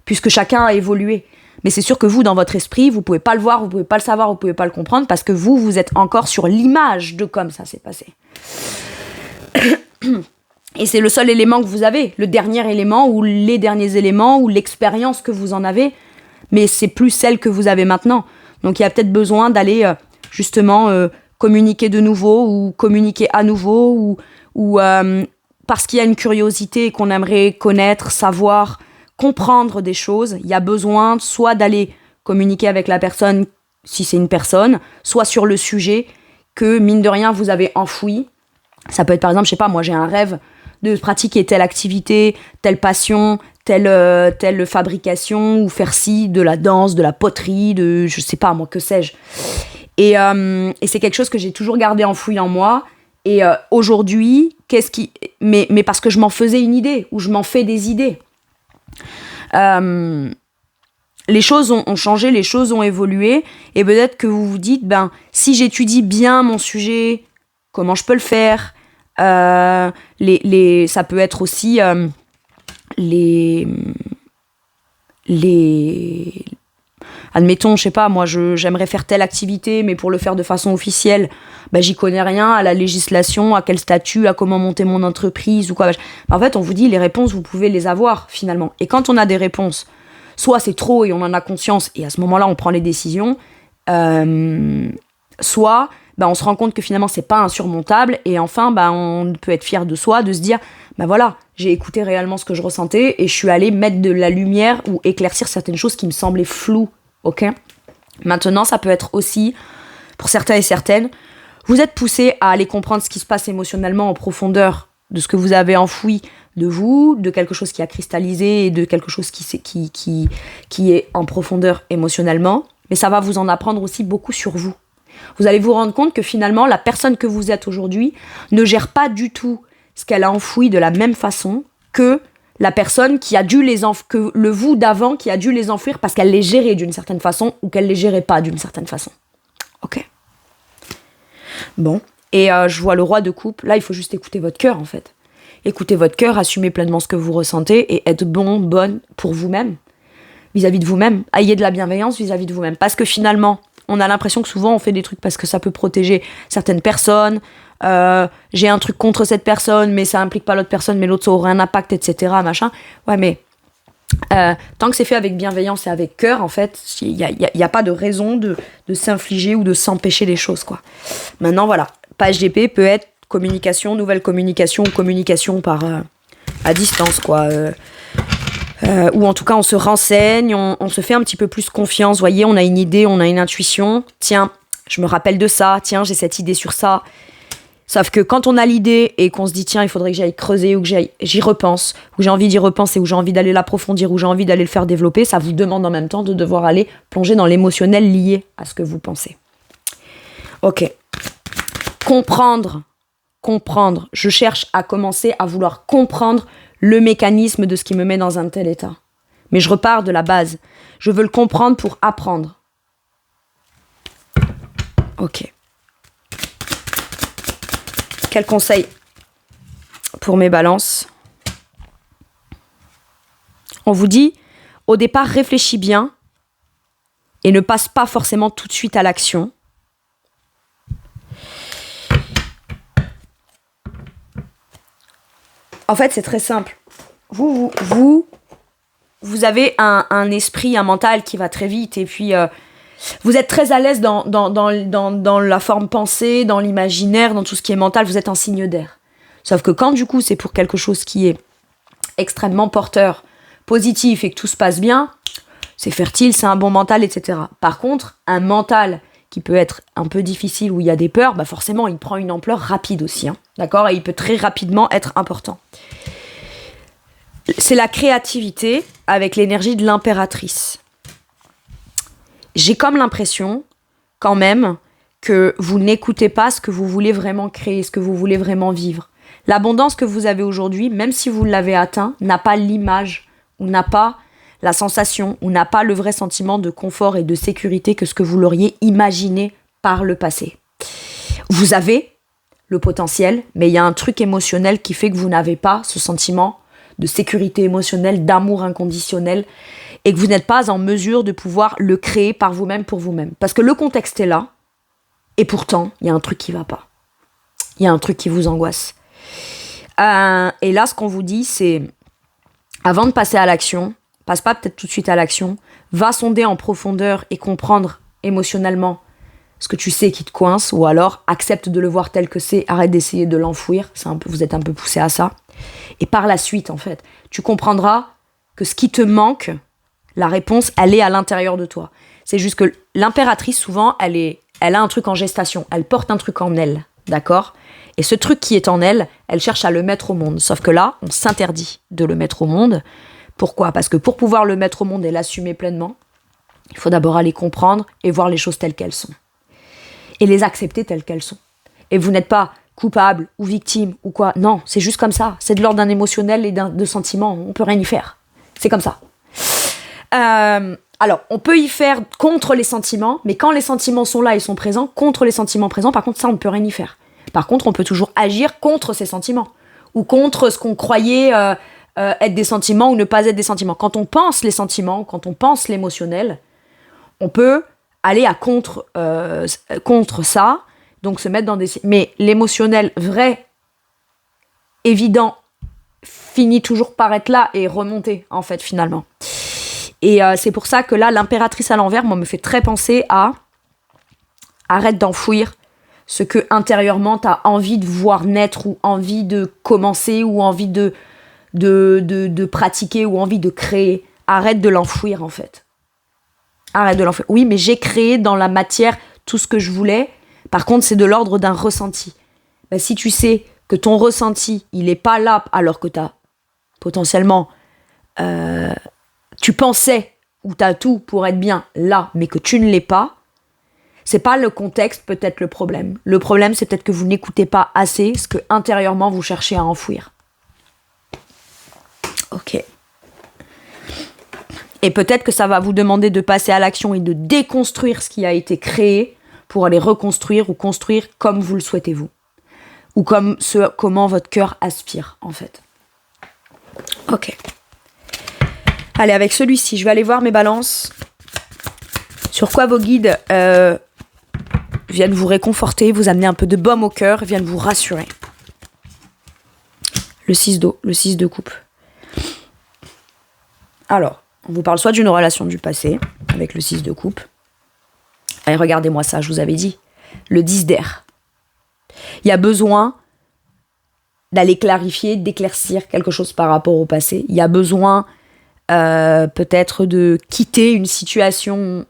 puisque chacun a évolué. Mais c'est sûr que vous, dans votre esprit, vous pouvez pas le voir, vous pouvez pas le savoir, vous pouvez pas le comprendre, parce que vous êtes encore sur l'image de comme ça s'est passé. Et c'est le seul élément que vous avez, le dernier élément, ou les derniers éléments, ou l'expérience que vous en avez, mais c'est plus celle que vous avez maintenant. Donc il y a peut-être besoin d'aller, justement, communiquer de nouveau, ou communiquer à nouveau, ou parce qu'il y a une curiosité et qu'on aimerait connaître, savoir, comprendre des choses, il y a besoin soit d'aller communiquer avec la personne, si c'est une personne, soit sur le sujet que, mine de rien, vous avez enfoui. Ça peut être, par exemple, je sais pas, moi j'ai un rêve de pratiquer telle activité, telle passion, telle fabrication, ou faire ci, de la danse, de la poterie, de je sais pas, moi, que sais-je. Et c'est quelque chose que j'ai toujours gardé enfoui en moi. Et aujourd'hui, mais parce que je m'en faisais une idée, ou je m'en fais des idées. Les choses ont changé, les choses ont évolué, et peut-être que vous vous dites, si j'étudie bien mon sujet, comment je peux le faire, ça peut être aussi admettons, je sais pas, moi j'aimerais faire telle activité, mais pour le faire de façon officielle, j'y connais rien à la législation, à quel statut, à comment monter mon entreprise ou quoi. En fait, on vous dit les réponses, vous pouvez les avoir finalement. Et quand on a des réponses, soit c'est trop et on en a conscience et à ce moment-là on prend les décisions, soit on se rend compte que finalement c'est pas insurmontable et enfin on peut être fier de soi, de se dire voilà, j'ai écouté réellement ce que je ressentais et je suis allée mettre de la lumière ou éclaircir certaines choses qui me semblaient floues. Ok. Maintenant, ça peut être aussi, pour certains et certaines, vous êtes poussé à aller comprendre ce qui se passe émotionnellement en profondeur de ce que vous avez enfoui de vous, de quelque chose qui a cristallisé et de quelque chose qui est en profondeur émotionnellement. Mais ça va vous en apprendre aussi beaucoup sur vous. Vous allez vous rendre compte que finalement, la personne que vous êtes aujourd'hui ne gère pas du tout ce qu'elle a enfoui de la même façon que la personne qui a dû que le vous d'avant qui a dû les enfouir parce qu'elle les gérait d'une certaine façon ou qu'elle les gérait pas d'une certaine façon. Ok. Bon. Et je vois le roi de coupe. Là, il faut juste écouter votre cœur, en fait. Écoutez votre cœur, assumez pleinement ce que vous ressentez et être bonne pour vous-même, vis-à-vis de vous-même. Ayez de la bienveillance vis-à-vis de vous-même. Parce que finalement, on a l'impression que souvent, on fait des trucs parce que ça peut protéger certaines personnes. J'ai un truc contre cette personne, mais ça implique pas l'autre personne, mais l'autre ça aurait un impact, etc. Machin. Ouais, mais tant que c'est fait avec bienveillance et avec cœur, en fait, il y a pas de raison de s'infliger ou de s'empêcher des choses, quoi. Maintenant, voilà, page DP peut être communication, nouvelle communication ou communication à distance, quoi. Ou en tout cas, on se renseigne, on se fait un petit peu plus confiance. Vous voyez, on a une idée, on a une intuition. Tiens, je me rappelle de ça. Tiens, j'ai cette idée sur ça. Sauf que quand on a l'idée et qu'on se dit tiens, il faudrait que j'aille creuser ou que j'y repense, ou j'ai envie d'y repenser, ou j'ai envie d'aller l'approfondir, ou j'ai envie d'aller le faire développer, ça vous demande en même temps de devoir aller plonger dans l'émotionnel lié à ce que vous pensez. Ok. Comprendre. Je cherche à commencer à vouloir comprendre le mécanisme de ce qui me met dans un tel état. Mais je repars de la base. Je veux le comprendre pour apprendre. Ok. Quel conseil pour mes balances ? On vous dit, au départ, réfléchis bien et ne passe pas forcément tout de suite à l'action. En fait, c'est très simple. Vous avez un esprit, un mental qui va très vite et puis vous êtes très à l'aise dans la forme pensée, dans l'imaginaire, dans tout ce qui est mental, vous êtes un signe d'air. Sauf que quand du coup c'est pour quelque chose qui est extrêmement porteur, positif et que tout se passe bien, c'est fertile, c'est un bon mental, etc. Par contre, un mental qui peut être un peu difficile, où il y a des peurs, bah forcément, il prend une ampleur rapide aussi. Hein, d'accord ? Et il peut très rapidement être important. C'est la créativité avec l'énergie de l'impératrice. J'ai comme l'impression, quand même, que vous n'écoutez pas ce que vous voulez vraiment créer, ce que vous voulez vraiment vivre. L'abondance que vous avez aujourd'hui, même si vous l'avez atteint, n'a pas l'image, ou n'a pas la sensation, ou n'a pas le vrai sentiment de confort et de sécurité que ce que vous l'auriez imaginé par le passé. Vous avez le potentiel, mais il y a un truc émotionnel qui fait que vous n'avez pas ce sentiment de sécurité émotionnelle, d'amour inconditionnel, et que vous n'êtes pas en mesure de pouvoir le créer par vous-même pour vous-même. Parce que le contexte est là, et pourtant, il y a un truc qui va pas. Il y a un truc qui vous angoisse. Et là, ce qu'on vous dit, c'est, avant de passer à l'action, passe pas peut-être tout de suite à l'action, va sonder en profondeur et comprendre émotionnellement ce que tu sais qui te coince, ou alors accepte de le voir tel que c'est, arrête d'essayer de l'enfouir, vous êtes un peu poussé à ça. Et par la suite, en fait, tu comprendras que ce qui te manque, la réponse, elle est à l'intérieur de toi. C'est juste que l'impératrice, souvent, elle a un truc en gestation, elle porte un truc en elle, d'accord ? Et ce truc qui est en elle, elle cherche à le mettre au monde. Sauf que là, on s'interdit de le mettre au monde. Pourquoi ? Parce que pour pouvoir le mettre au monde et l'assumer pleinement, il faut d'abord aller comprendre et voir les choses telles qu'elles sont. Et les accepter telles qu'elles sont. Et vous n'êtes pas coupable ou victime ou quoi. Non, c'est juste comme ça. C'est de l'ordre d'un émotionnel et de sentiment. On peut rien y faire. C'est comme ça. Alors, on peut y faire contre les sentiments, mais quand les sentiments sont là et sont présents, contre les sentiments présents, par contre, ça, on ne peut rien y faire. Par contre, on peut toujours agir contre ces sentiments. Ou contre ce qu'on croyait être des sentiments ou ne pas être des sentiments. Quand on pense les sentiments, quand on pense l'émotionnel, on peut aller à contre ça, donc se mettre dans des... Mais l'émotionnel vrai, évident, finit toujours par être là et remonter, en fait, finalement. Et c'est pour ça que là, l'impératrice à l'envers, moi, me fait très penser à... Arrête d'enfouir ce que intérieurement t'as envie de voir naître, ou envie de commencer, ou envie de pratiquer, ou envie de créer. Arrête de l'enfouir, en fait. Arrête de l'enfouir. Oui, mais j'ai créé dans la matière tout ce que je voulais. Par contre, c'est de l'ordre d'un ressenti. Ben, si tu sais que ton ressenti, il n'est pas là, alors que t'as potentiellement... tu pensais, ou t'as tout pour être bien là, mais que tu ne l'es pas, c'est pas le contexte peut-être le problème. Le problème, c'est peut-être que vous n'écoutez pas assez ce que intérieurement vous cherchez à enfouir. Ok. Et peut-être que ça va vous demander de passer à l'action et de déconstruire ce qui a été créé pour aller reconstruire ou construire comme vous le souhaitez vous. Ou comment votre cœur aspire, en fait. Ok. Allez, avec celui-ci, je vais aller voir mes balances. Sur quoi vos guides viennent vous réconforter, vous amener un peu de baume au cœur, viennent vous rassurer. Le 6 d'eau, le 6 de coupe. Alors, on vous parle soit d'une relation du passé, avec le 6 de coupe. Allez, regardez-moi ça, je vous avais dit. Le 10 d'air. Il y a besoin d'aller clarifier, d'éclaircir quelque chose par rapport au passé. Il y a besoin peut-être de quitter une situation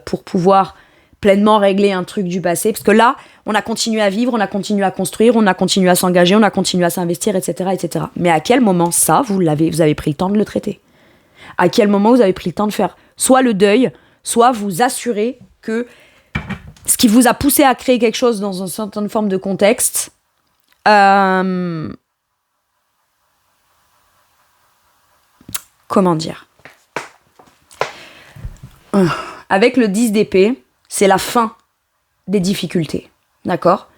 pour pouvoir pleinement régler un truc du passé. Parce que là, on a continué à vivre, on a continué à construire, on a continué à s'engager, on a continué à s'investir, etc., etc. Mais à quel moment ça, vous avez pris le temps de le traiter ? À quel moment vous avez pris le temps de faire soit le deuil, soit vous assurer que ce qui vous a poussé à créer quelque chose dans une certaine forme de contexte, comment dire ? Avec le 10 d'épée, c'est la fin des difficultés, d'accord ?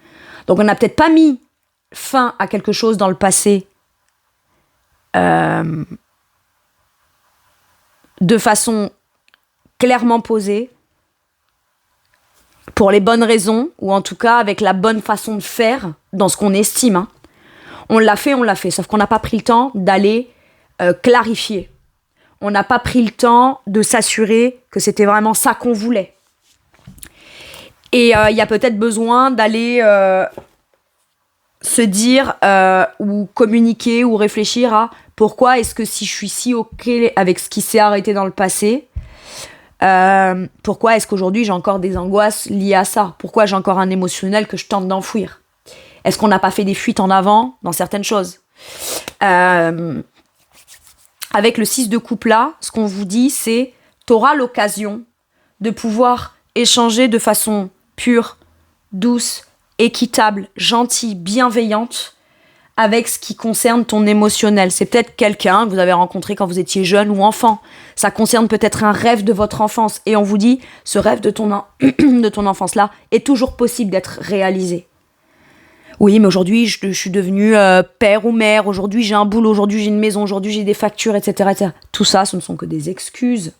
Donc on n'a peut-être pas mis fin à quelque chose dans le passé de façon clairement posée, pour les bonnes raisons, ou en tout cas avec la bonne façon de faire, dans ce qu'on estime. Hein. On l'a fait, sauf qu'on n'a pas pris le temps d'aller clarifier. On n'a pas pris le temps de s'assurer que c'était vraiment ça qu'on voulait. Et il y a peut-être besoin d'aller se dire ou communiquer ou réfléchir à pourquoi est-ce que si je suis si OK avec ce qui s'est arrêté dans le passé, Pourquoi est-ce qu'aujourd'hui j'ai encore des angoisses liées à ça? Pourquoi j'ai encore un émotionnel que je tente d'enfouir? Est-ce qu'on n'a pas fait des fuites en avant dans certaines choses? Avec le 6 de coupe là, ce qu'on vous dit, c'est t'auras l'occasion de pouvoir échanger de façon pure, douce, équitable, gentille, bienveillante avec ce qui concerne ton émotionnel. C'est peut-être quelqu'un que vous avez rencontré quand vous étiez jeune ou enfant. Ça concerne peut-être un rêve de votre enfance. Et on vous dit, ce rêve de ton enfance-là est toujours possible d'être réalisé. Oui, mais aujourd'hui, je suis devenue père ou mère. Aujourd'hui, j'ai un boulot. Aujourd'hui, j'ai une maison. Aujourd'hui, j'ai des factures, etc., etc. Tout ça, ce ne sont que des excuses.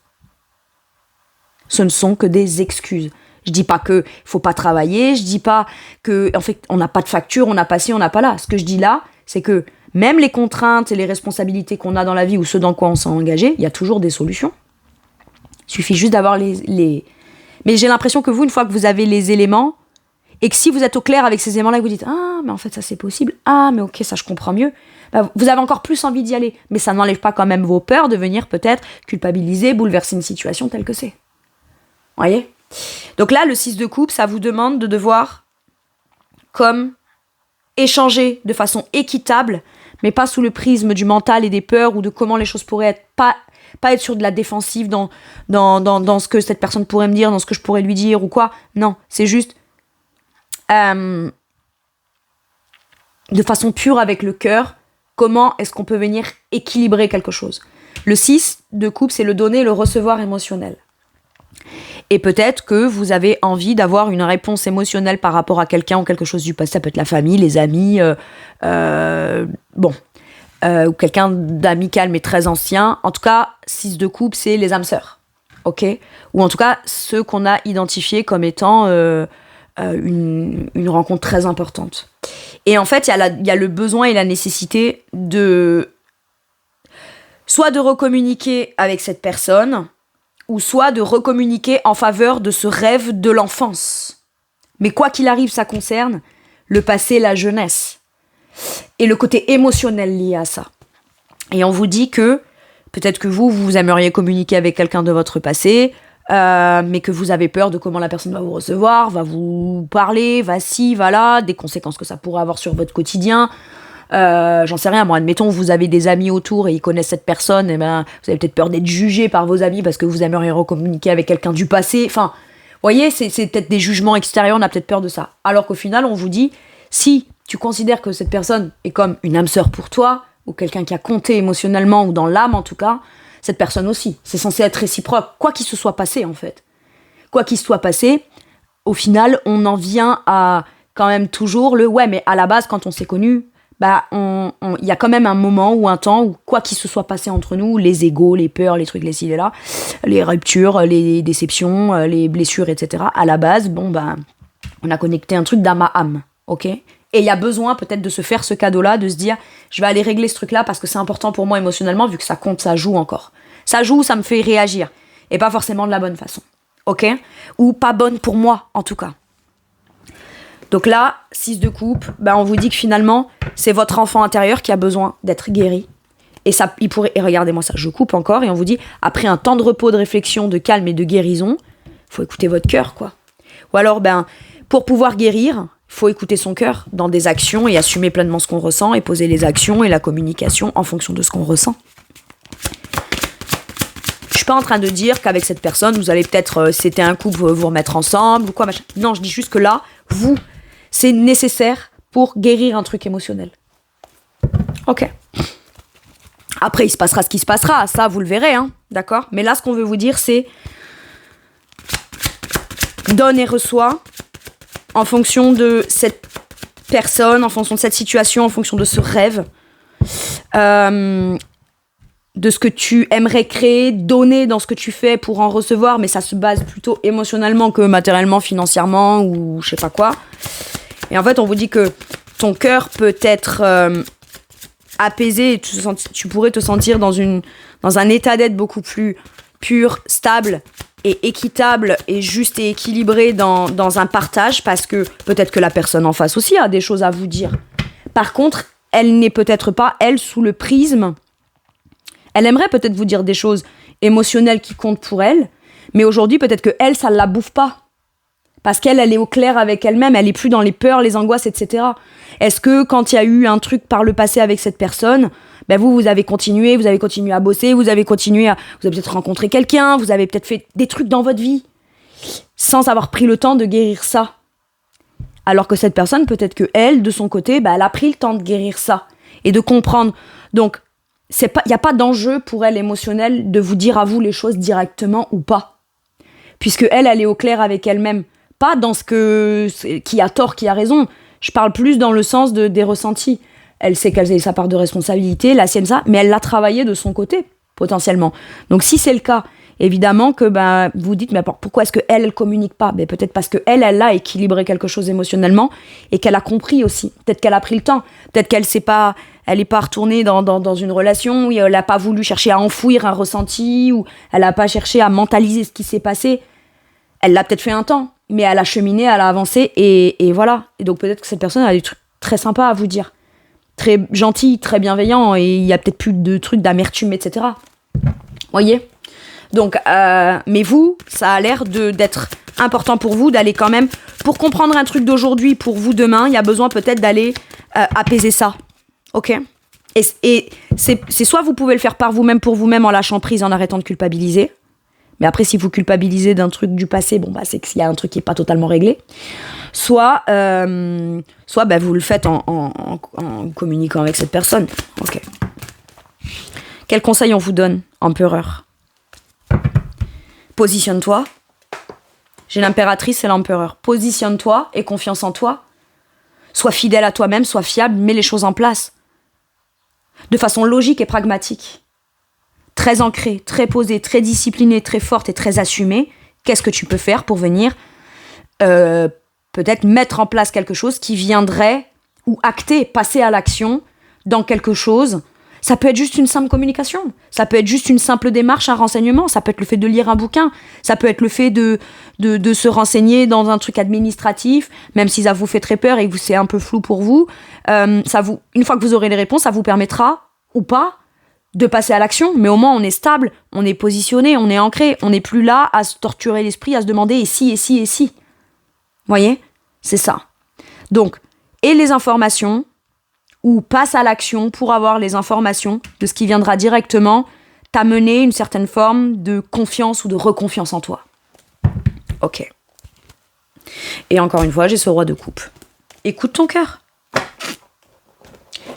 Ce ne sont que des excuses. Je dis pas que faut pas travailler, je dis pas que en fait on n'a pas de facture, on n'a pas ci, on n'a pas là. Ce que je dis là, c'est que même les contraintes et les responsabilités qu'on a dans la vie ou ce dans quoi on s'est engagé, il y a toujours des solutions. Il suffit juste d'avoir les... Mais j'ai l'impression que vous, une fois que vous avez les éléments, et que si vous êtes au clair avec ces éléments-là, vous dites « Ah, mais en fait ça c'est possible. Ah, mais ok, ça je comprends mieux. » Vous avez encore plus envie d'y aller. Mais ça n'enlève pas quand même vos peurs de venir peut-être culpabiliser, bouleverser une situation telle que c'est. Voyez ? Donc là, le 6 de coupe, ça vous demande de devoir comme échanger de façon équitable, mais pas sous le prisme du mental et des peurs ou de comment les choses pourraient être, pas être sur de la défensive dans ce que cette personne pourrait me dire, dans ce que je pourrais lui dire ou quoi. Non, c'est juste de façon pure avec le cœur, comment est-ce qu'on peut venir équilibrer quelque chose. Le 6 de coupe, c'est le donner et le recevoir émotionnel. Et peut-être que vous avez envie d'avoir une réponse émotionnelle par rapport à quelqu'un ou quelque chose du passé. Ça peut être la famille, les amis, ou quelqu'un d'amical mais très ancien. En tout cas, 6 de coupe, c'est les âmes sœurs. Ok ? Ou en tout cas, ceux qu'on a identifiés comme étant une rencontre très importante. Et en fait, il y a le besoin et la nécessité de... soit de recommuniquer avec cette personne, ou soit de recommuniquer en faveur de ce rêve de l'enfance. Mais quoi qu'il arrive, ça concerne le passé, la jeunesse, et le côté émotionnel lié à ça. Et on vous dit que, peut-être que vous aimeriez communiquer avec quelqu'un de votre passé, mais que vous avez peur de comment la personne va vous recevoir, va vous parler, va ci, va là, des conséquences que ça pourrait avoir sur votre quotidien. J'en sais rien, moi, admettons, vous avez des amis autour et ils connaissent cette personne, et ben, vous avez peut-être peur d'être jugé par vos amis parce que vous aimeriez recommuniquer avec quelqu'un du passé. Enfin, vous voyez, c'est peut-être des jugements extérieurs, on a peut-être peur de ça. Alors qu'au final, on vous dit, si tu considères que cette personne est comme une âme sœur pour toi, ou quelqu'un qui a compté émotionnellement, ou dans l'âme en tout cas, cette personne aussi. C'est censé être réciproque, quoi qu'il se soit passé en fait. Quoi qu'il se soit passé, au final, on en vient à quand même toujours le « ouais, mais à la base, quand on s'est connus, il y a quand même un moment ou un temps où quoi qu'il se soit passé entre nous, les égos, les peurs, les trucs, les ci, les là, les ruptures, les déceptions, les blessures, etc. À la base, on a connecté un truc d'âme à âme, ok ? Et il y a besoin peut-être de se faire ce cadeau-là, de se dire, je vais aller régler ce truc-là parce que c'est important pour moi émotionnellement, vu que ça compte, ça joue encore. Ça joue, ça me fait réagir. Et pas forcément de la bonne façon, ok ? Ou pas bonne pour moi, en tout cas. Donc là, 6 de coupe, on vous dit que finalement, c'est votre enfant intérieur qui a besoin d'être guéri. Et ça, et regardez-moi ça, je coupe encore, et on vous dit, après un temps de repos, de réflexion, de calme et de guérison, faut écouter votre cœur, quoi. Ou alors, pour pouvoir guérir, faut écouter son cœur dans des actions et assumer pleinement ce qu'on ressent et poser les actions et la communication en fonction de ce qu'on ressent. Je suis pas en train de dire qu'avec cette personne, vous allez peut-être, c'était un couple, vous remettre ensemble ou quoi, machin. Non, je dis juste que là, c'est nécessaire pour guérir un truc émotionnel. Ok. Après, il se passera ce qui se passera. Ça, vous le verrez, hein. D'accord ? Mais là, ce qu'on veut vous dire, c'est donne et reçois en fonction de cette personne, en fonction de cette situation, en fonction de ce rêve, de ce que tu aimerais créer, donner dans ce que tu fais pour en recevoir, mais ça se base plutôt émotionnellement que matériellement, financièrement ou je sais pas quoi. Et en fait, on vous dit que ton cœur peut être apaisé et tu pourrais te sentir dans un état d'être beaucoup plus pur, stable et équitable et juste et équilibré dans un partage, parce que peut-être que la personne en face aussi a des choses à vous dire. Par contre, elle n'est peut-être pas, elle, sous le prisme. Elle aimerait peut-être vous dire des choses émotionnelles qui comptent pour elle, Mais aujourd'hui, peut-être que elle, ça la bouffe pas. Parce qu'elle, elle est au clair avec elle-même, elle est plus dans les peurs, les angoisses, etc. Est-ce que quand il y a eu un truc par le passé avec cette personne, ben vous avez continué à bosser, vous avez peut-être rencontré quelqu'un, vous avez peut-être fait des trucs dans votre vie, sans avoir pris le temps de guérir ça. Alors que cette personne, peut-être que elle, de son côté, ben elle a pris le temps de guérir ça et de comprendre. Donc, il n'y a pas d'enjeu pour elle émotionnel de vous dire à vous les choses directement ou pas. Puisque elle est au clair avec elle-même. Pas dans qui a tort, qui a raison. Je parle plus dans le sens des ressentis. Elle sait qu'elle a sa part de responsabilité, la sienne ça, mais elle l'a travaillé de son côté, potentiellement. Donc si c'est le cas, évidemment que vous dites, mais pourquoi est-ce qu'elle communique pas? Peut-être parce qu'elle a équilibré quelque chose émotionnellement et qu'elle a compris aussi. Peut-être qu'elle a pris le temps. Peut-être qu'elle n'est pas retournée dans une relation où elle n'a pas voulu chercher à enfouir un ressenti, ou elle n'a pas cherché à mentaliser ce qui s'est passé. Elle l'a peut-être fait un temps, mais elle a cheminé, elle a avancé, et voilà. Et donc peut-être que cette personne a des trucs très sympas à vous dire. Très gentil, très bienveillant, et il y a peut-être plus de trucs d'amertume, etc. Voyez ? Donc, mais vous, ça a l'air d'être important pour vous, d'aller quand même, pour comprendre un truc d'aujourd'hui, pour vous demain, il y a besoin peut-être d'aller apaiser ça. Ok ? Et c'est soit vous pouvez le faire par vous-même, pour vous-même, en lâchant prise, en arrêtant de culpabiliser. Mais après, si vous culpabilisez d'un truc du passé, c'est qu'il y a un truc qui n'est pas totalement réglé. Soit vous le faites en communiquant avec cette personne. Ok. Quel conseil on vous donne, empereur? Positionne-toi. J'ai l'impératrice et l'empereur. Positionne-toi et confiance en toi. Sois fidèle à toi-même, sois fiable, mets les choses en place. De façon logique et pragmatique. Très ancrée, très posée, très disciplinée, très forte et très assumée, qu'est-ce que tu peux faire pour venir peut-être mettre en place quelque chose qui viendrait, ou acter, passer à l'action dans quelque chose. Ça peut être juste une simple communication, ça peut être juste une simple démarche, un renseignement, ça peut être le fait de lire un bouquin, ça peut être le fait de se renseigner dans un truc administratif, même si ça vous fait très peur et que c'est un peu flou pour vous. Une fois que vous aurez les réponses, ça vous permettra, ou pas, de passer à l'action, mais au moins on est stable, on est positionné, on est ancré, on n'est plus là à se torturer l'esprit, à se demander et si, et si, et si. Voyez ? C'est ça. Donc, et les informations, ou passe à l'action pour avoir les informations de ce qui viendra directement t'amener une certaine forme de confiance ou de reconfiance en toi. Ok. Et encore une fois, j'ai ce roi de coupe. Écoute ton cœur.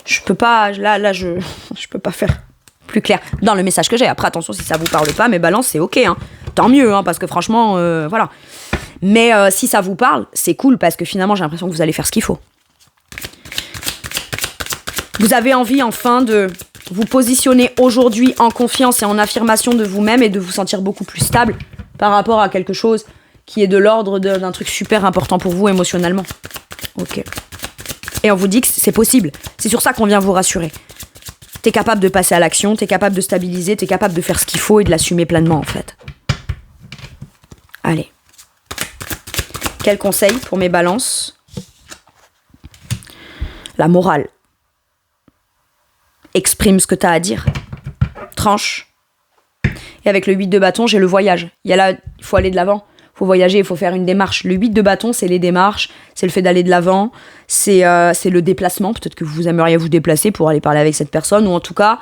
Je peux pas, je peux pas faire plus clair dans le message que j'ai. Après, attention, si ça vous parle pas, mes balances, c'est ok, hein. Tant mieux, hein, parce que franchement, voilà. Mais si ça vous parle, c'est cool, parce que finalement, j'ai l'impression que vous allez faire ce qu'il faut. Vous avez envie, enfin, de vous positionner aujourd'hui en confiance et en affirmation de vous-même, et de vous sentir beaucoup plus stable par rapport à quelque chose qui est de l'ordre d'un truc super important pour vous émotionnellement. Ok. Et on vous dit que c'est possible. C'est sur ça qu'on vient vous rassurer. T'es capable de passer à l'action, t'es capable de stabiliser, t'es capable de faire ce qu'il faut et de l'assumer pleinement, en fait. Allez. Quel conseil pour mes balances? La morale. Exprime ce que t'as à dire. Tranche. Et avec le 8 de bâton, j'ai le voyage. Il faut aller de l'avant. Il faut voyager, il faut faire une démarche. Le 8 de bâton, c'est les démarches, c'est le fait d'aller de l'avant, c'est le déplacement. Peut-être que vous aimeriez vous déplacer pour aller parler avec cette personne, ou en tout cas,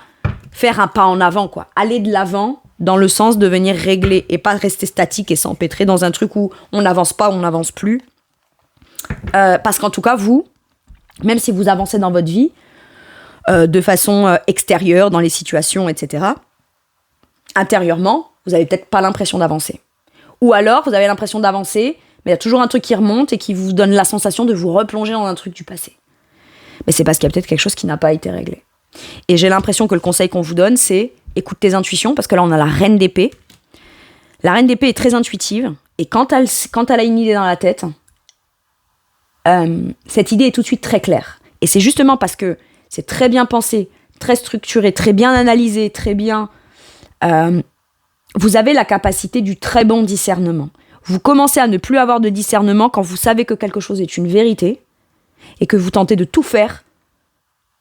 faire un pas en avant, quoi. Aller de l'avant dans le sens de venir régler, et pas rester statique et s'empêtrer dans un truc où on n'avance pas, on n'avance plus. Parce qu'en tout cas, vous, même si vous avancez dans votre vie, de façon extérieure, dans les situations, etc., intérieurement, vous n'avez peut-être pas l'impression d'avancer. Ou alors, vous avez l'impression d'avancer, mais il y a toujours un truc qui remonte et qui vous donne la sensation de vous replonger dans un truc du passé. Mais c'est parce qu'il y a peut-être quelque chose qui n'a pas été réglé. Et j'ai l'impression que le conseil qu'on vous donne, c'est écoute tes intuitions, parce que là, on a la reine d'épée. La reine d'épée est très intuitive, et quand elle a une idée dans la tête, cette idée est tout de suite très claire. Et c'est justement parce que c'est très bien pensé, très structuré, très bien analysé, très bien... vous avez la capacité du très bon discernement. Vous commencez à ne plus avoir de discernement quand vous savez que quelque chose est une vérité et que vous tentez de tout faire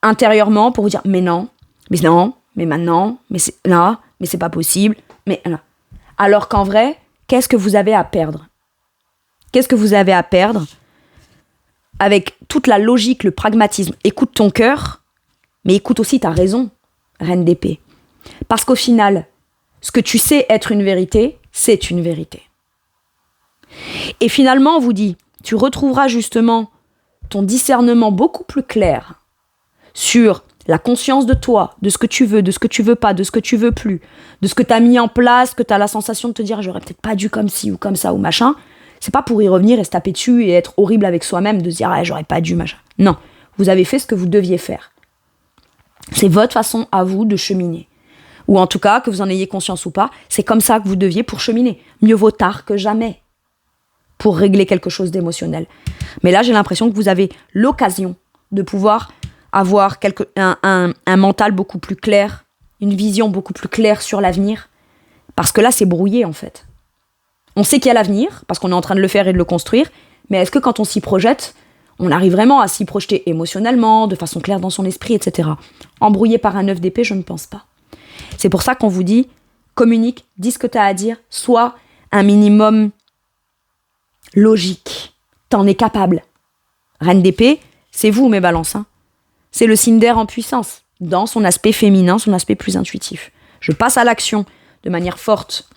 intérieurement pour vous dire mais non, mais maintenant, mais c'est là, mais c'est pas possible, mais là. Alors qu'en vrai, qu'est-ce que vous avez à perdre? Qu'est-ce que vous avez à perdre avec toute la logique, le pragmatisme? Écoute ton cœur, mais écoute aussi ta raison, reine d'épée. Parce qu'au final, ce que tu sais être une vérité, c'est une vérité. Et finalement, on vous dit, tu retrouveras justement ton discernement beaucoup plus clair sur la conscience de toi, de ce que tu veux, de ce que tu veux pas, de ce que tu veux plus, de ce que tu as mis en place, que tu as la sensation de te dire j'aurais peut-être pas dû comme ci ou comme ça ou machin. C'est pas pour y revenir et se taper dessus et être horrible avec soi-même, de se dire j'aurais pas dû machin. Non, vous avez fait ce que vous deviez faire. C'est votre façon à vous de cheminer. Ou en tout cas, que vous en ayez conscience ou pas, c'est comme ça que vous deviez pour cheminer. Mieux vaut tard que jamais pour régler quelque chose d'émotionnel. Mais là, j'ai l'impression que vous avez l'occasion de pouvoir avoir un mental beaucoup plus clair, une vision beaucoup plus claire sur l'avenir, parce que là, c'est brouillé, en fait. On sait qu'il y a l'avenir, parce qu'on est en train de le faire et de le construire, mais est-ce que quand on s'y projette, on arrive vraiment à s'y projeter émotionnellement, de façon claire dans son esprit, etc. Embrouillé par un 9 d'épée, je ne pense pas. C'est pour ça qu'on vous dit, communique, dis ce que tu as à dire, sois un minimum logique. T'en es capable. Reine d'épée, c'est vous, mes balances. C'est le signe d'air en puissance, dans son aspect féminin, son aspect plus intuitif. Je passe à l'action de manière forte,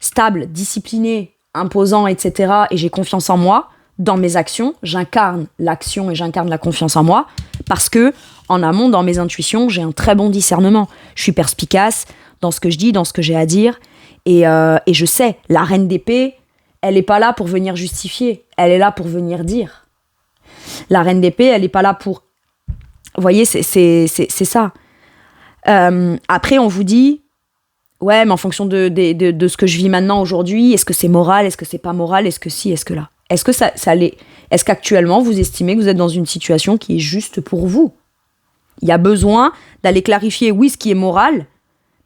stable, disciplinée, imposant, etc. Et j'ai confiance en moi. Dans mes actions, j'incarne l'action et j'incarne la confiance en moi parce que, en amont, dans mes intuitions, j'ai un très bon discernement. Je suis perspicace dans ce que je dis, dans ce que j'ai à dire. Et je sais, la reine d'épée, elle n'est pas là pour venir justifier. Elle est là pour venir dire. La reine d'épée, elle n'est pas là pour... Vous voyez, c'est ça. Après, on vous dit... Ouais, mais en fonction de ce que je vis maintenant, aujourd'hui, est-ce que c'est moral, est-ce que c'est pas moral, est-ce que si, est-ce que là? Est-ce que ça l'est? Est-ce qu'actuellement, vous estimez que vous êtes dans une situation qui est juste pour vous? Il y a besoin d'aller clarifier, oui, ce qui est moral,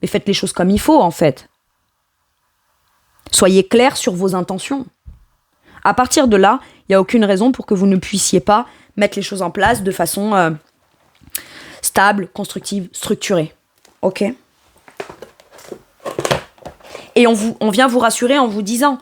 mais faites les choses comme il faut, en fait. Soyez clair sur vos intentions. À partir de là, il n'y a aucune raison pour que vous ne puissiez pas mettre les choses en place de façon stable, constructive, structurée. Ok? Et on vient vous rassurer en vous disant,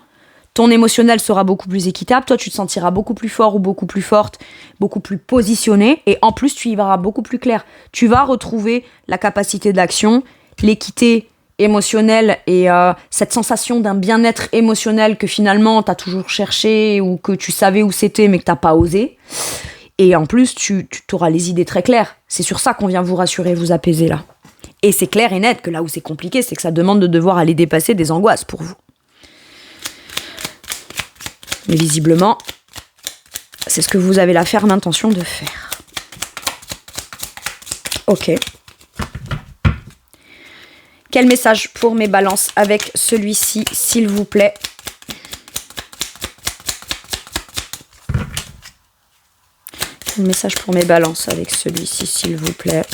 ton émotionnel sera beaucoup plus équitable, toi tu te sentiras beaucoup plus fort ou beaucoup plus forte, beaucoup plus positionné, et en plus tu y verras beaucoup plus clair. Tu vas retrouver la capacité d'action, l'équité émotionnelle et cette sensation d'un bien-être émotionnel que finalement t'as toujours cherché ou que tu savais où c'était mais que t'as pas osé. Et en plus, tu auras les idées très claires. C'est sur ça qu'on vient vous rassurer, vous apaiser là. Et c'est clair et net que là où c'est compliqué, c'est que ça demande de devoir aller dépasser des angoisses pour vous. Mais visiblement, c'est ce que vous avez la ferme intention de faire. Ok. Quel message pour mes balances avec celui-ci, s'il vous plaît? Quel message pour mes balances avec celui-ci, s'il vous plaît?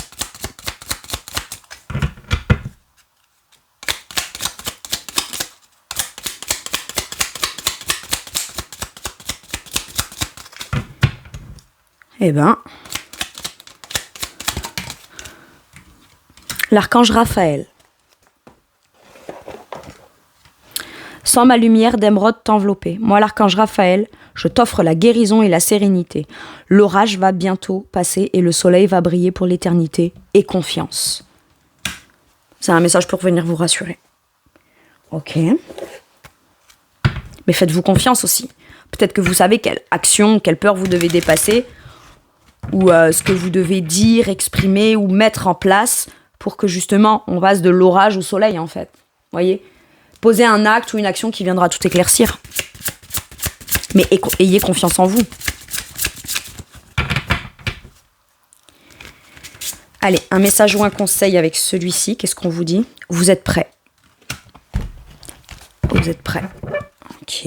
Eh ben, l'archange Raphaël. Sans ma lumière d'émeraude t'envelopper. Moi, l'archange Raphaël, je t'offre la guérison et la sérénité. L'orage va bientôt passer et le soleil va briller pour l'éternité. Et confiance. C'est un message pour venir vous rassurer. Ok. Mais faites-vous confiance aussi. Peut-être que vous savez quelle action, quelle peur vous devez dépasser, ou ce que vous devez dire, exprimer ou mettre en place pour que justement on passe de l'orage au soleil en fait. Voyez, posez un acte ou une action qui viendra tout éclaircir. Mais ayez confiance en vous. Allez, un message ou un conseil avec celui-ci. Qu'est-ce qu'on vous dit? Vous êtes prêts. Vous êtes prêts. Ok.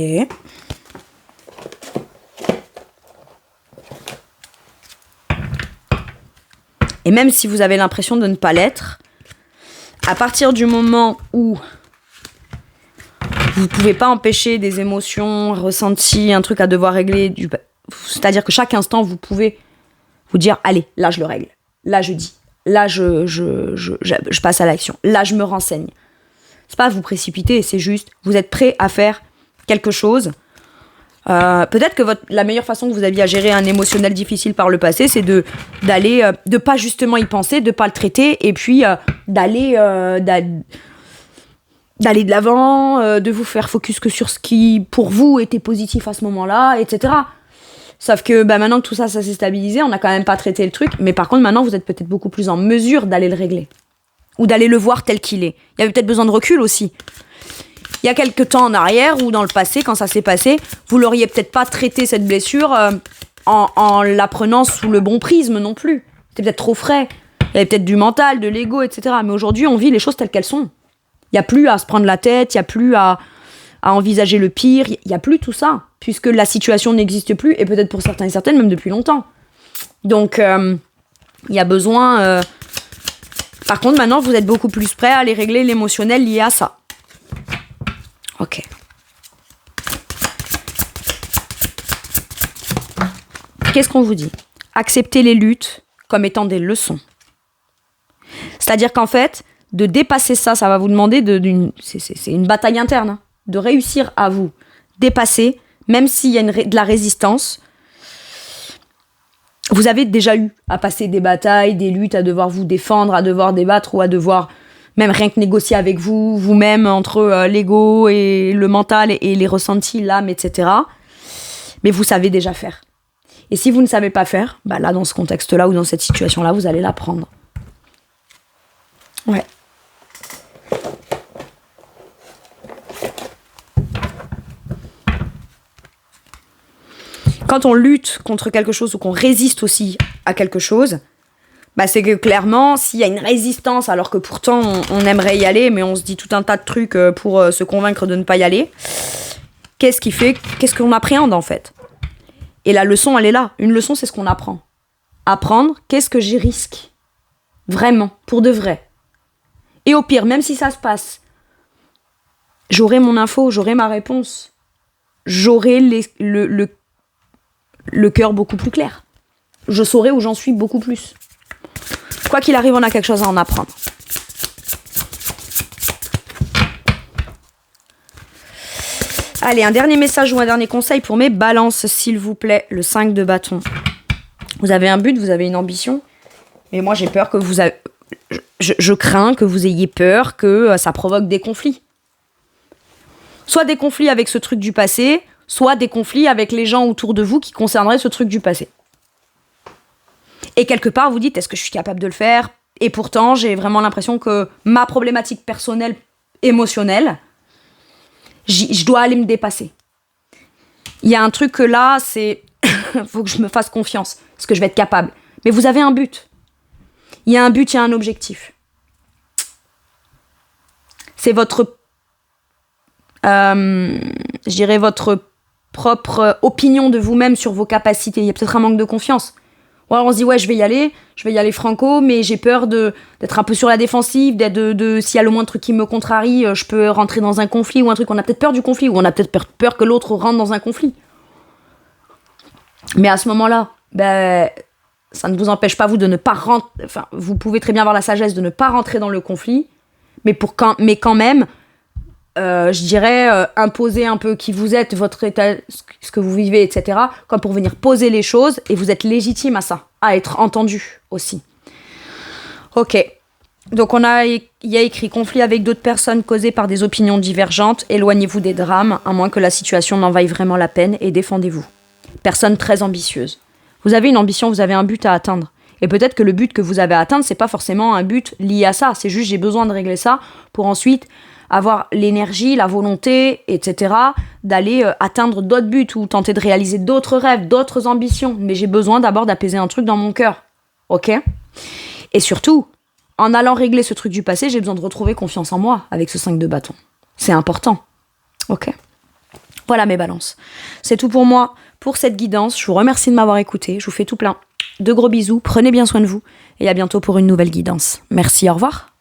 Et même si vous avez l'impression de ne pas l'être, à partir du moment où vous ne pouvez pas empêcher des émotions, ressentis, un truc à devoir régler, c'est-à-dire que chaque instant, vous pouvez vous dire, allez, là je le règle, là je dis, là je passe à l'action, là je me renseigne. C'est pas vous précipiter, c'est juste, vous êtes prêt à faire quelque chose. Peut-être que la meilleure façon que vous aviez à gérer un émotionnel difficile par le passé, c'est d'aller, de pas justement y penser, de pas le traiter, et puis d'aller de l'avant, de vous faire focus que sur ce qui, pour vous, était positif à ce moment-là, etc. Sauf que maintenant que tout ça s'est stabilisé, on n'a quand même pas traité le truc, mais par contre, maintenant, vous êtes peut-être beaucoup plus en mesure d'aller le régler. Ou d'aller le voir tel qu'il est. Il y avait peut-être besoin de recul aussi. Il y a quelques temps en arrière, ou dans le passé, quand ça s'est passé, vous l'auriez peut-être pas traité, cette blessure, en la prenant sous le bon prisme non plus. C'était peut-être trop frais. Il y avait peut-être du mental, de l'ego, etc. Mais aujourd'hui, on vit les choses telles qu'elles sont. Il n'y a plus à se prendre la tête, il n'y a plus à envisager le pire, il n'y a plus tout ça, puisque la situation n'existe plus, et peut-être pour certains et certaines, même depuis longtemps. Donc, il y a besoin... Par contre, maintenant, vous êtes beaucoup plus prêts à aller régler l'émotionnel lié à ça. Ok. Qu'est-ce qu'on vous dit ? Acceptez les luttes comme étant des leçons. C'est-à-dire qu'en fait, de dépasser ça, ça va vous demander c'est une bataille interne, hein, de réussir à vous dépasser, même s'il y a de la résistance. Vous avez déjà eu à passer des batailles, des luttes, à devoir vous défendre, à devoir débattre ou à devoir même rien que négocier avec vous-même entre l'ego et le mental et les ressentis, l'âme, etc. Mais vous savez déjà faire. Et si vous ne savez pas faire, là, dans ce contexte-là ou dans cette situation-là, vous allez l'apprendre. Ouais. Quand on lutte contre quelque chose ou qu'on résiste aussi à quelque chose, c'est que clairement, s'il y a une résistance, alors que pourtant on aimerait y aller, mais on se dit tout un tas de trucs pour se convaincre de ne pas y aller, qu'est-ce qu'on appréhende en fait ? Et la leçon, elle est là. Une leçon, c'est ce qu'on apprend. Apprendre, qu'est-ce que j'y risque ? Vraiment, pour de vrai. Et au pire, même si ça se passe, j'aurai mon info, j'aurai ma réponse. J'aurai le cœur beaucoup plus clair. Je saurai où j'en suis beaucoup plus. Quoi qu'il arrive, on a quelque chose à en apprendre. Allez, un dernier message ou un dernier conseil pour mes balances, s'il vous plaît. Le 5 de bâton. Vous avez un but, vous avez une ambition. Mais moi, j'ai peur que je crains que vous ayez peur que ça provoque des conflits. Soit des conflits avec ce truc du passé, soit des conflits avec les gens autour de vous qui concerneraient ce truc du passé. Et quelque part, vous dites, est-ce que je suis capable de le faire ? Et pourtant, j'ai vraiment l'impression que ma problématique personnelle, émotionnelle, je dois aller me dépasser. Il y a un truc que là, c'est... faut que je me fasse confiance, parce que je vais être capable. Mais vous avez un but. Il y a un but, il y a un objectif. C'est votre... je dirais votre propre opinion de vous-même sur vos capacités. Il y a peut-être un manque de confiance. Ou alors on se dit, ouais, je vais y aller franco, mais j'ai peur d'être un peu sur la défensive, s'il y a le moindre truc qui me contrarie, je peux rentrer dans un conflit, ou un truc, on a peut-être peur du conflit, ou on a peut-être peur que l'autre rentre dans un conflit. Mais à ce moment-là, ça ne vous empêche pas, vous, de ne pas rentrer, enfin, vous pouvez très bien avoir la sagesse de ne pas rentrer dans le conflit, mais quand même, je dirais, imposer un peu qui vous êtes, votre état, ce que vous vivez, etc., comme pour venir poser les choses, et vous êtes légitime à ça, à être entendu aussi. Ok. Donc il y a écrit conflit avec d'autres personnes causées par des opinions divergentes, éloignez-vous des drames, à moins que la situation n'en vaille vraiment la peine, et défendez-vous. Personne très ambitieuse. Vous avez une ambition, vous avez un but à atteindre. Et peut-être que le but que vous avez à atteindre, c'est pas forcément un but lié à ça, c'est juste j'ai besoin de régler ça pour ensuite avoir l'énergie, la volonté, etc., d'aller atteindre d'autres buts ou tenter de réaliser d'autres rêves, d'autres ambitions. Mais j'ai besoin d'abord d'apaiser un truc dans mon cœur. Ok ? Et surtout, en allant régler ce truc du passé, j'ai besoin de retrouver confiance en moi avec ce 5 de bâton. C'est important. Ok ? Voilà mes balances. C'est tout pour moi, pour cette guidance. Je vous remercie de m'avoir écouté. Je vous fais tout plein de gros bisous. Prenez bien soin de vous. Et à bientôt pour une nouvelle guidance. Merci, au revoir.